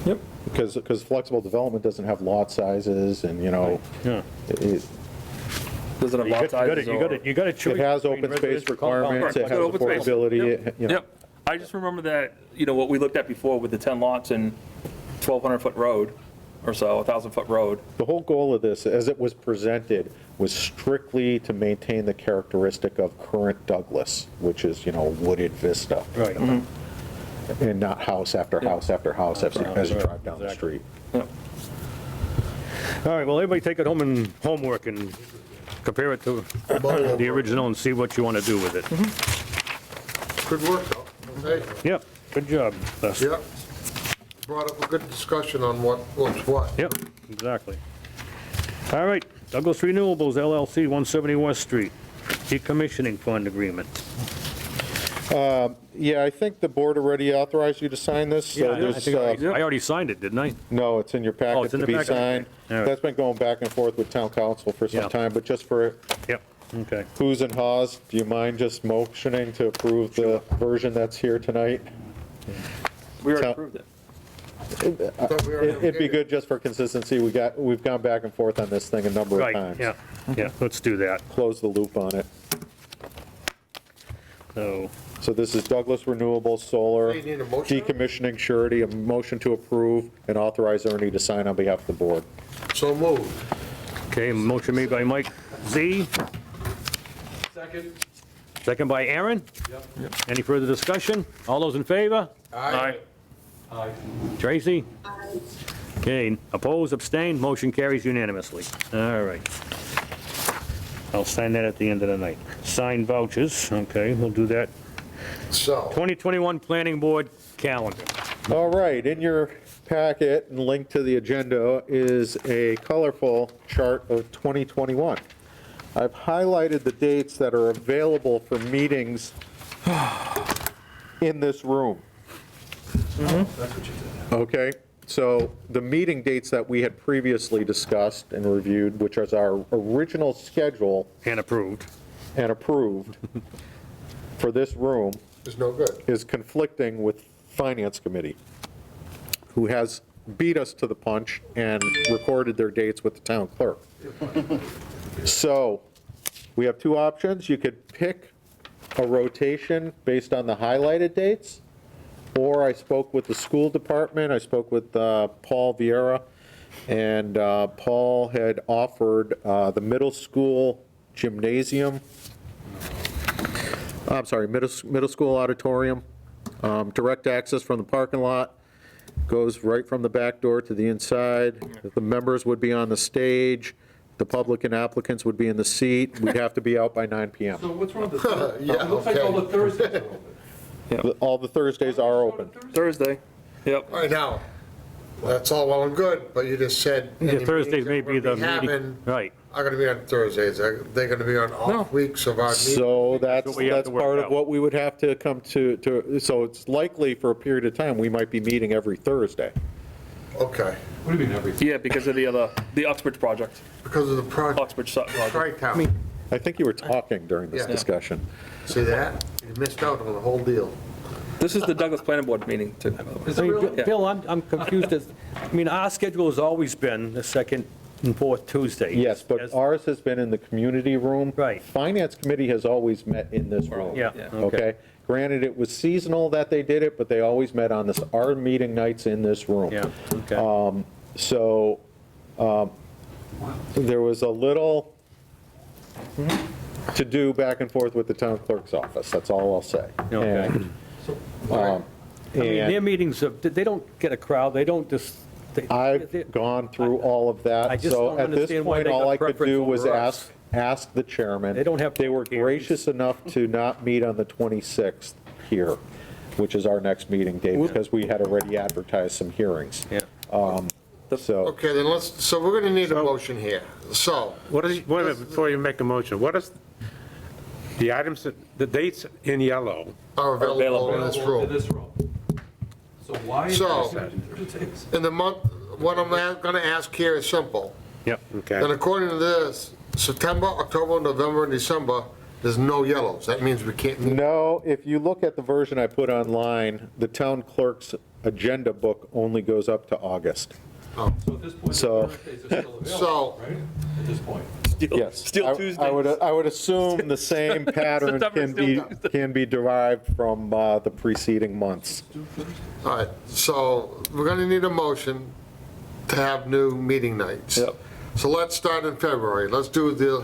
Yep. Because flexible development doesn't have lot sizes and, you know, Yeah. it Doesn't have lot sizes or... You got to choose. it has between open space residential compound. requirements, it Right, has open space. affordability, Yep. you know. Yep. I just remember that, what we looked at before with the 10 lots and 1,200-foot road or so, 1,000-foot road. The whole goal of this, as it was presented, was strictly to maintain the characteristic of current Douglas, which is, wooded vista. Right. And not house after house after house as you drive down the Exactly. street. All right, well, everybody take it home and homework and compare it to the original and see what you want to do with it. Good work, though. Okay? Yep, good job, Les. Yep. Brought up a good discussion on what's what. Yep, exactly. All right, Douglas Renewables LLC, 170 West Street, decommissioning fund agreement. Yeah, I think the board already authorized you to sign this, so I there's, think I already signed it, didn't I? no, it's in your Oh, packet it's in to the be packet? signed. All right. That's been going back and forth with town council for Yeah. some time, but just for Yep, okay. who's and haws, do you mind just motioning to approve the version that's here tonight? We already Tell- approved it. Thought we already It'd be did it. good just for consistency, we've gone back and forth on this thing a number of Right, times. yeah, let's do that. Close the loop on it. So, this is Douglas Renewables Solar, You need a motion? decommissioning surety, a motion to approve and authorize Ernie to sign on behalf of the board. So moved. okay, motion made by Mike Z, Second? second by Aaron. Yep. Any further discussion? All those in favor? Aye. Aye. Tracy? Okay, opposed, abstained, motion carries unanimously. All right. I'll sign that at the end of the night. Sign vouchers, okay, we'll do that. So, 2021 Planning Board calendar. All right, in your packet and linked to the agenda is a colorful chart of 2021. I've highlighted the dates that are available for meetings in this room. That's what you did. Okay, so the meeting dates that we had previously discussed and reviewed, which is our original schedule And approved. and approved for this room, it's no good. is conflicting with Finance Committee, who has beat us to the punch and recorded their dates with the town clerk. So we have two options. You could pick a rotation based on the highlighted dates, or I spoke with the school department, I spoke with Paul Vieira, and Paul had offered the middle school gymnasium, I'm sorry, middle school auditorium, direct access from the parking lot, goes right from the back door to the inside. The members would be on the stage, the public and applicants would be in the seat, we'd have to be out by 9 PM. So what's wrong with the, Yeah, it looks like all the Thursdays are open. All the Thursdays are open. Thursday. Yep. All right, now, that's all well and good, but you just said. Yeah, any Thursdays meetings may that be we're the gonna be meeting. having Right. Are gonna be on Thursdays, they're gonna be on off weeks of our meetings. So that's what we have to work part of out. what we would have to come to, so it's likely for a period of time, we might be meeting every Thursday. Okay, What do you mean everything? Yeah, because of the Uxbridge project, because of the project, Uxbridge project. Tri-Town, I think you were talking during this Yeah. discussion. see that? You missed out on the whole deal. This is the Douglas Planning Board meeting too. Is it really? Yeah. Bill, I'm confused. Our schedule has always been the second and fourth Tuesday. Yes, but ours has been in the community room. Right. Finance Committee has always met in this room. Yeah, Yeah. Okay? Granted, it was seasonal that they did it, but they always met on this, our meeting nights in this room. Yeah, okay. So there was a little to do back and forth with the town clerk's office, that's all I'll say. Okay. And, I mean, their and meetings, they don't get a crowd, they don't just. they- I've gone through all of I that, just so don't at this understand why point, they all got I could preference do was over us. ask the chairman. They don't have They were public hearings. gracious enough to not meet on the 26th here. which is our next meeting date, because we had already advertised some hearings. Yeah. So, Okay, then so we're gonna need a motion here. So, What is, wait a minute, before you make a motion, what is, the items, the dates in yellow, are available in this In room. this room. So why? So, in the month, what I'm gonna ask here is simple. Yep. And okay? according to this, September, October, November, and December, there's no yellows. That means we can't meet. no, if you look at the version I put online, the town clerk's agenda book only goes up to August. So at this point, the So- Thursdays are still So- available, right? At this point. Yes. Still I- Tuesdays. I would assume the same pattern can be derived from the preceding months. All right, so we're gonna need a motion to have new meeting nights. Yep. So let's start in February. Let's do the,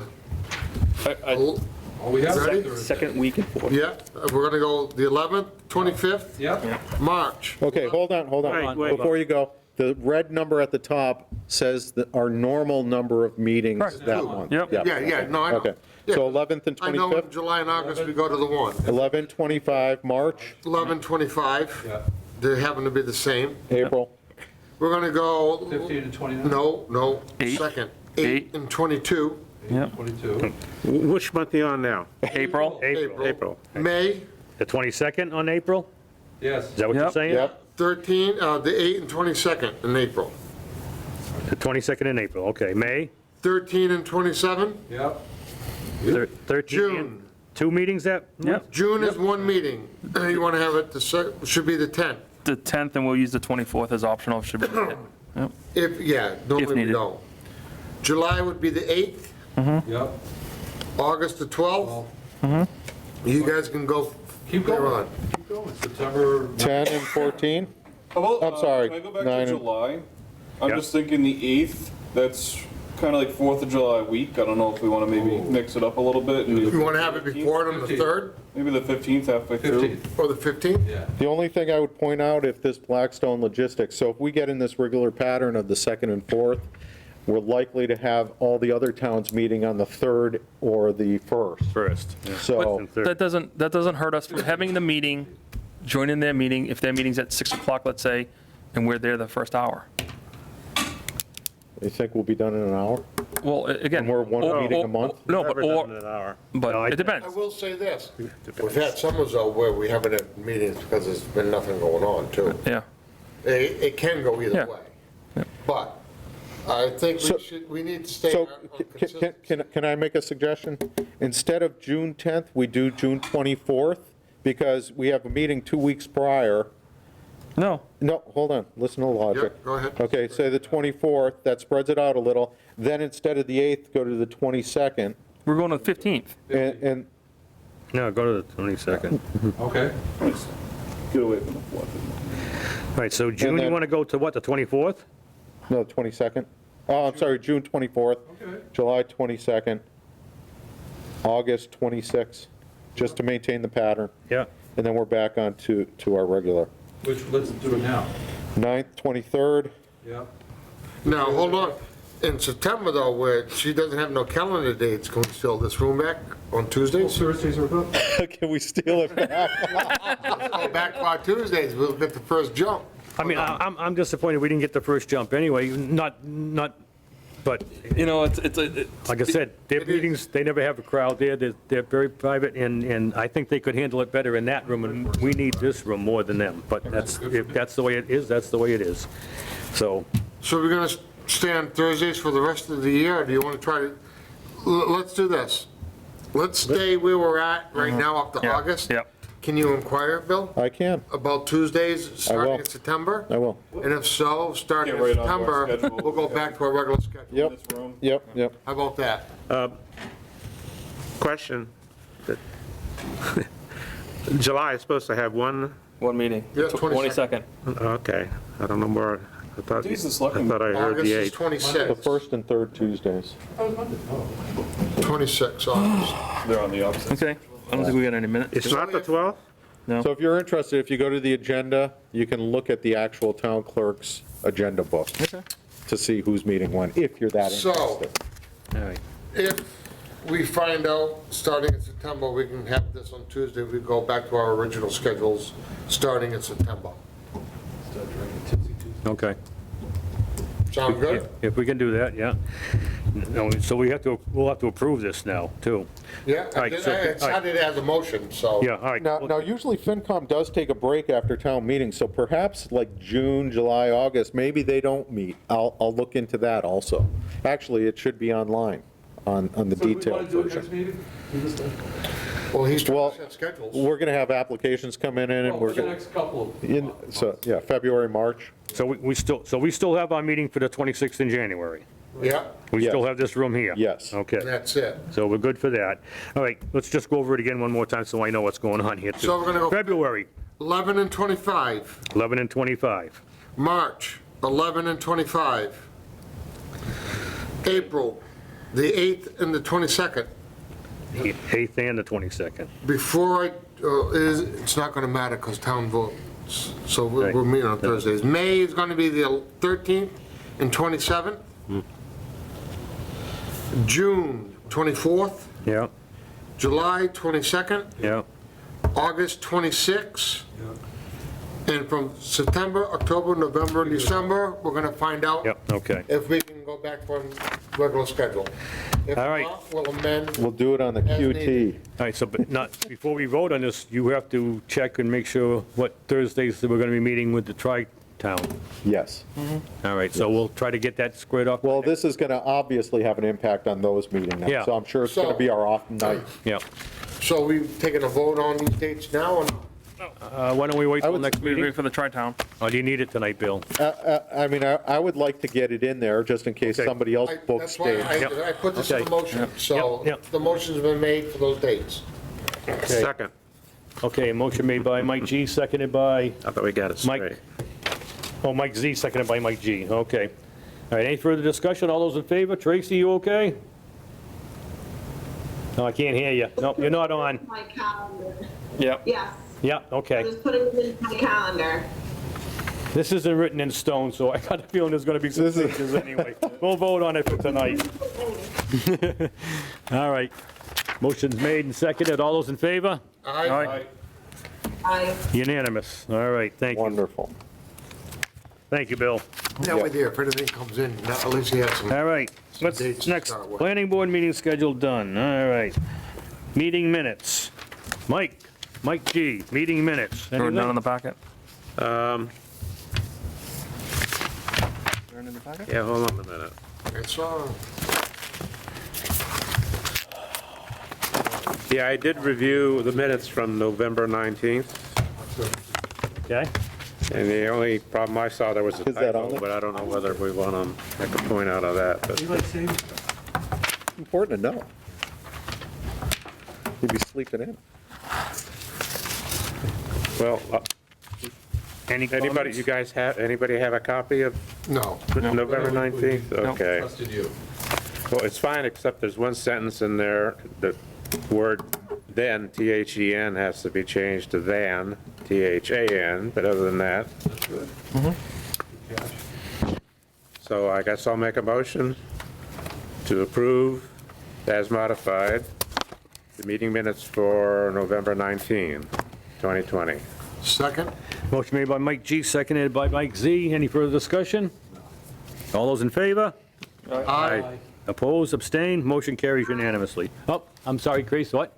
All we have is Ready? Thursday. Second week in fourth. yeah, we're gonna go the 11th, 25th, Yep. March. Okay, hold on. Wait. Before you go, the red number at the top says that our normal number of meetings Correct. that month. Yep. Yeah, no, I know. Okay, Yeah, so 11th and I know in 25th? July and August, we go to the one. 11, 25, March, 11, 25, Yeah. they happen to be the same. April. We're gonna go, 15 and 29. no, Eight. second, 8 and 22, 22. Which month are you on now? April. April. May, The 22nd on April? Yes. Is that what you're Yep. saying? Yep, 13, the 8 and 22nd in April. The 22nd in April, okay. May, 13 and 27, Yep. 13, June. 2 meetings that? Yep. June is one meeting. You wanna have it, should be the 10th. The 10th, and we'll use the 24th as optional, should be. Yep. If, yeah, normally we needed. don't. July would be the 8th, Yep. August the 12th. You guys can go Keep later going. on. Keep going. September. 10 and 14? How about, I'm sorry, Can I go back 9 to and- July? I'm Yeah. just thinking the 8th, that's kind of like 4th of July week. I don't know if we want to maybe mix it up a little bit. And do You wanna have it before it on the 3rd Maybe the 15th, halfway through. 15th. or the 15th? Yeah. The only thing I would point out, if this Blackstone Logistics, so if we get in this regular pattern of the 2nd and 4th, we're likely to have all the other towns meeting on the 3rd or the 1st. First. yeah. So, And third. That doesn't hurt us from having the meeting, joining their meeting, if their meeting's at 6 o'clock, let's say, and we're there the first hour. you think we'll be done in an hour? Well, again. And we're one meeting a month? No, but, Never done in an hour. but it depends. I will say this, we've had summers though where we haven't had meetings because there's been nothing going on too. Yeah. It can go either Yeah. way. But I think we need to stay So, on consistency. can I make a suggestion? Instead of June 10th, we do June 24th, because we have a meeting 2 weeks prior. No, No, hold on, listen to the logic. Yep, go ahead. Okay, say the 24th, that spreads it out a little, then instead of the 8th, go to the 22nd, we're going to the 15th. and No, go to the 22nd. Okay. Get away from the 4th. All right, so June, you then- want to go to what, the 24th? no, 22nd. Oh, I'm sorry, June 24th, Okay. July 22nd, August 26th, just to maintain the pattern, Yeah. and then we're back on to our regular. Which, let's do it now. 9th, 23rd, Yep. Now, hold on. In September though, where she doesn't have no calendar dates, can we steal this room back on Tuesdays? Thursdays are good. can we steal it back? Let's go back to our Tuesdays, we'll get the first jump. I mean, I'm disappointed we didn't get the first jump anyway, but You know, it's like I said, their meetings, they never have a crowd there, they're very private, and I think they could handle it better in that room, and we need this room more than them, but if that's the way it is, that's the way it is. So, So we're gonna stay on Thursdays for the rest of the year, or do you wanna try to, let's do this. Let's stay where we're at right now up to Yeah, August. yep. Can you inquire, Bill, I can, about Tuesdays starting will. in September? I will. And if so, starting in Get right onto our September, schedule. we'll go back to our regular schedule. Yep, This room. yep. How about that? Question. July is supposed to have one, one meeting, Yeah, 22nd. okay, I don't know where, I thought These is I looking- thought I heard August the is 8th. The 26, first and third Tuesdays. 26 August. They're on the opposite. Okay, I don't think we got any minutes. It's not the 12th? So if you're interested, if you go to the agenda, you can look at the actual town clerk's agenda book to see who's meeting when, if you're that So- interested. all right. If we find out, starting in September, we can have this on Tuesday, we go back to our original schedules, starting in September. Okay. Sound good? If we can do that, yeah. No, so we'll have to approve this now, too. Yeah, All right, so- it's had it as a motion, so. Yeah, all right. Now, usually FinCom does take a break after town meeting, so perhaps like June, July, August, maybe they don't meet. I'll look into that also. Actually, it should be online on the So we detailed want to do it version. next meeting? Well, he's trying Well, to set schedules. We're going to have applications come in and Well, we're for the going next couple of to, so, yeah, February, March. So we still have our meeting for the 26th in January. Yeah, We Yes. still have this room here? Yes. Okay, that's it. so we're good for that. All right, let's just go over it again one more time so I know what's going on here, too. So we're gonna go- February, 11 and 25, 11 and 25. March, 11 and 25, April, the 8th and the 22nd. 8th and the 22nd. Before it's not going to matter because town votes, so Right. we're meeting on Thursdays. May is going to be the 13th and 27th. June 24th, Yeah, July 22nd, yeah. August 26th, and from September, October, November, and December, we're going to find out Yep, okay. if we can go back to our regular schedule. If All right. not, we'll amend. We'll do it on the As QT. needed. All right, so, but not, before we vote on this, you have to check and make sure what Thursdays that we're going to be meeting with the Tri-Town. Yes. All right, so we'll try to get that squared off. Well, this is going to obviously have an impact on those meeting Yeah. nights, so I'm sure it's going to be our off night. Yeah. So we've taken a vote on these dates now, or not? Why don't we wait till next We meeting? wait for the Tri-Town. Or do you need it tonight, Bill? I mean, I would like to get it in there just in case Okay. somebody else books That's why days. Yep. I put this in Okay. the motion, so Yep, yep. the motion's been made for those dates. Second. Okay, motion made by Mike G, seconded by I thought we got it straight. Mike. Oh, Mike Z, seconded by Mike G. Okay. All right, any further discussion? All those in favor? Tracy, you okay? No, I can't hear you. No, you're not on. My calendar. Yep. Yes, Yeah, okay. I'm just putting it in my calendar. This isn't written in stone, so I got a feeling there's going to be some changes anyway. We'll vote on it for tonight. All right. Motion's made and seconded. All those in favor? Aye. I, Unanimous. All right, thank you. Wonderful. Thank you, Bill. That way there, if anything comes in, at least he has some. All right, dates let's, to next, start with. planning board meeting schedule done. All right. Meeting minutes. Mike G, meeting minutes. Or none on the Anything? packet? Yeah, hold on a minute. It's, Yeah, I did review the minutes from November 19th, Okay, and the only problem I saw, there was a Is that on typo, it? but I don't know whether we want to make a point out of that, but Important to know. You'd be sleeping in. well, any anybody, comments? you guys have, anybody have a copy of no. November 19th? Okay. Trusted you. Well, it's fine, except there's one sentence in there, the word then, THEN, has to be changed to than, THAN, but other than that. So I guess I'll make a motion to approve, as modified, the meeting minutes for November 19, 2020. Second? Motion made by Mike G, seconded by Mike Z. Any further discussion? All those in favor? Aye. Opposed, abstained, motion carries unanimously. Oh, I'm sorry, Chris, what?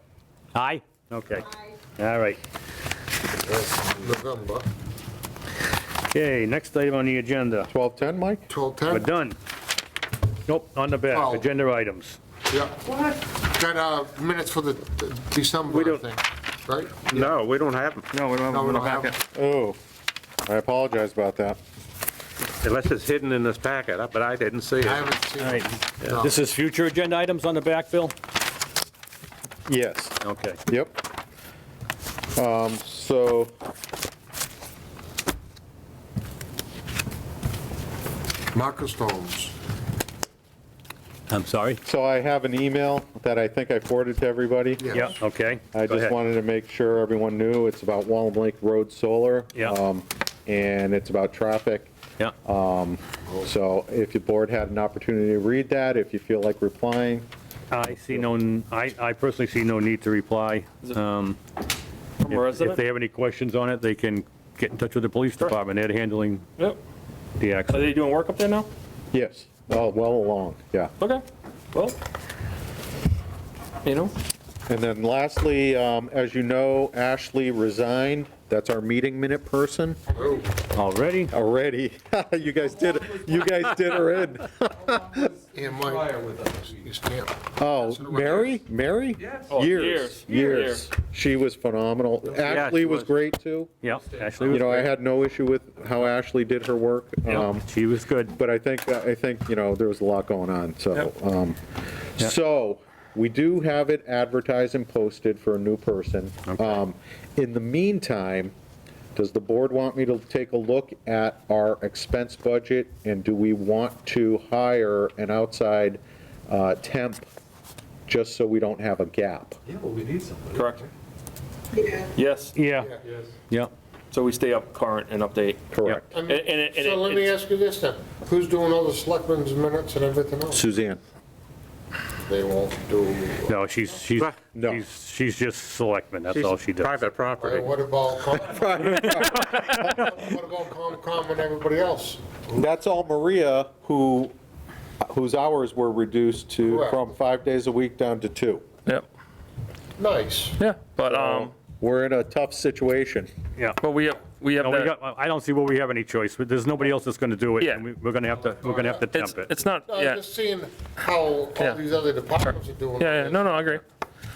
Aye? Okay, all right. November, Okay, next item on the agenda. 12:10, Mike? We're 12:10? done. Nope, on the back, 12. agenda items. Yeah. Got minutes for the December, We I don't- think, right? No, we don't have them, No, we don't No, have we them in the don't have packet. Oh, I apologize about that. unless it's hidden in this packet, but I didn't see I it. haven't seen All it. right, No. this is future agenda items on the back, Bill? Yes, Okay. yep. So, Marcus Stones. I'm sorry? so I have an email that I think I forwarded to everybody. Yes. Yeah, okay. I Go just ahead. wanted to make sure everyone knew it's about Wallam Lake Road Solar. Yeah. And it's about traffic. Yeah, So if your board had an opportunity to read that, if you feel like replying, I personally see no need to reply. From a If resident? they have any questions on it, they can get in touch with the police department. They're handling Yep. the Are accident. they doing work up there now? Yes, well along, yeah. Okay, well, you know, And then lastly, as you know, Ashley resigned. That's our meeting minute person. Already? Already. You guys did her in. And Mike, Prior with us. you stamp. Oh, Mary? Mary? Yes. Oh, Years. years. She was phenomenal. Ashley she was was. great too. Yep, Ashley You was know, I great. had no issue with how Ashley did her work. Yep, she was good. But I think, you know, there was a lot going on, so. Yep. So, we do have it advertised and posted for a new person. Okay. In the meantime, does the board want me to take a look at our expense budget? And do we want to hire an outside temp, just so we don't have a gap? Yeah, well, we need somebody. correct. Yeah. Yes, Yeah, Yes. yeah. so we stay up current and update. Correct. I mean, And So let me it's- ask you this then, who's doing all the selectmen's minutes and everything else? Suzanne? They won't do, No, she's No. just selectman, that's all she does. Private property. what about, what about Comcom and everybody else? That's all Maria, whose hours were reduced to, Correct. from 5 days a week down to 2. Yep, Nice. yeah, but, We're in a tough situation. Yeah. but we have No, that. I don't see where we have any choice, but there's nobody else that's gonna do it. Yeah. and we're gonna have to temp it. It's not, No, yeah. I'm just seeing how all Yeah. these other departments are doing. Yeah, no, I agree.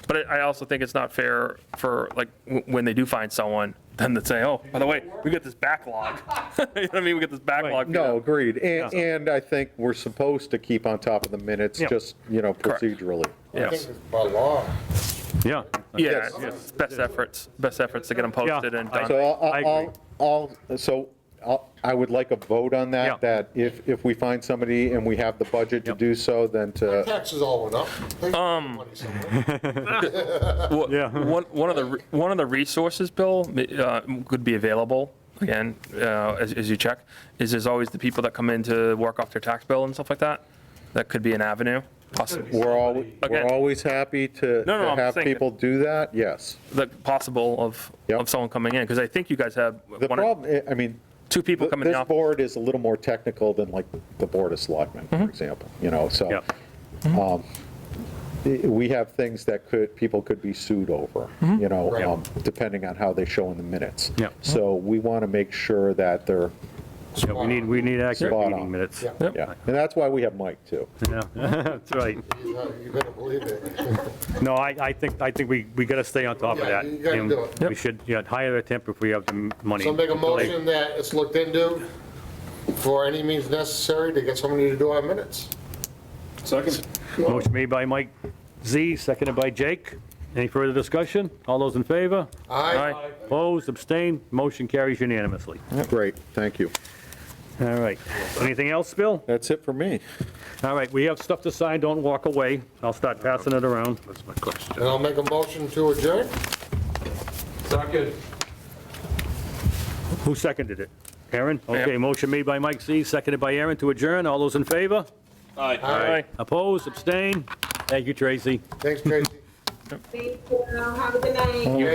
But I also think it's not fair for, like, when they do find someone, then to say, oh, by the way, we got this backlog. You know what I mean? We got this backlog. No, agreed. And I think we're supposed to keep on top of the minutes, Yeah. just, you know, Correct. procedurally. I think Yes. it's by law. Yeah. Yeah, Yes. best efforts to get them posted and I- done. So I agree. I would like a vote on Yeah. that, if we find somebody and we have the budget to Yep. do so, then to, Taxes all went up. They got money somewhere. Well, Yeah. one of the resources, Bill, could be available, again, as you check, is there's always the people that come in to work off their tax bill and stuff like that. That could be an avenue, possibly. we're Again. always happy to No, to I'm have thinking- people do that, yes. Possible of Yep. someone coming in, because I think you guys have The one or problem, I mean, two people coming in this the office. board is a little more technical than like the Board of Selectmen, for example, you know, so. Yep. We have things that people could be sued over, you know, Right. depending on how they show in the minutes. Yep. So we want to make sure that they're, Yeah, we need accurate Spot meeting on. minutes. Yeah. yeah, and that's why we have Mike, too. Yeah, that's right. You better believe it. No, I think we gotta stay on top of Yeah, that. you gotta And do it. We should, hire a temp if we have the money. So make a motion that it's looked into for any means necessary to get somebody to do our minutes. Second. Motion made by Mike Z, seconded by Jake. Any further discussion? All those in favor? Aye. Opposed, abstained, motion carries unanimously. Great, thank you. All right. Anything else, Bill? That's it for me. All right, we have stuff to sign, don't walk away. I'll start passing it around. That's my question. And I'll make a motion to adjourn. Second. Who seconded it? Aaron? Okay, motion made by Mike Z, seconded by Aaron to adjourn. All those in favor? Aye. Opposed, abstained? Thank you, Tracy. Thanks, Tracy. Thank you. Have a good night. You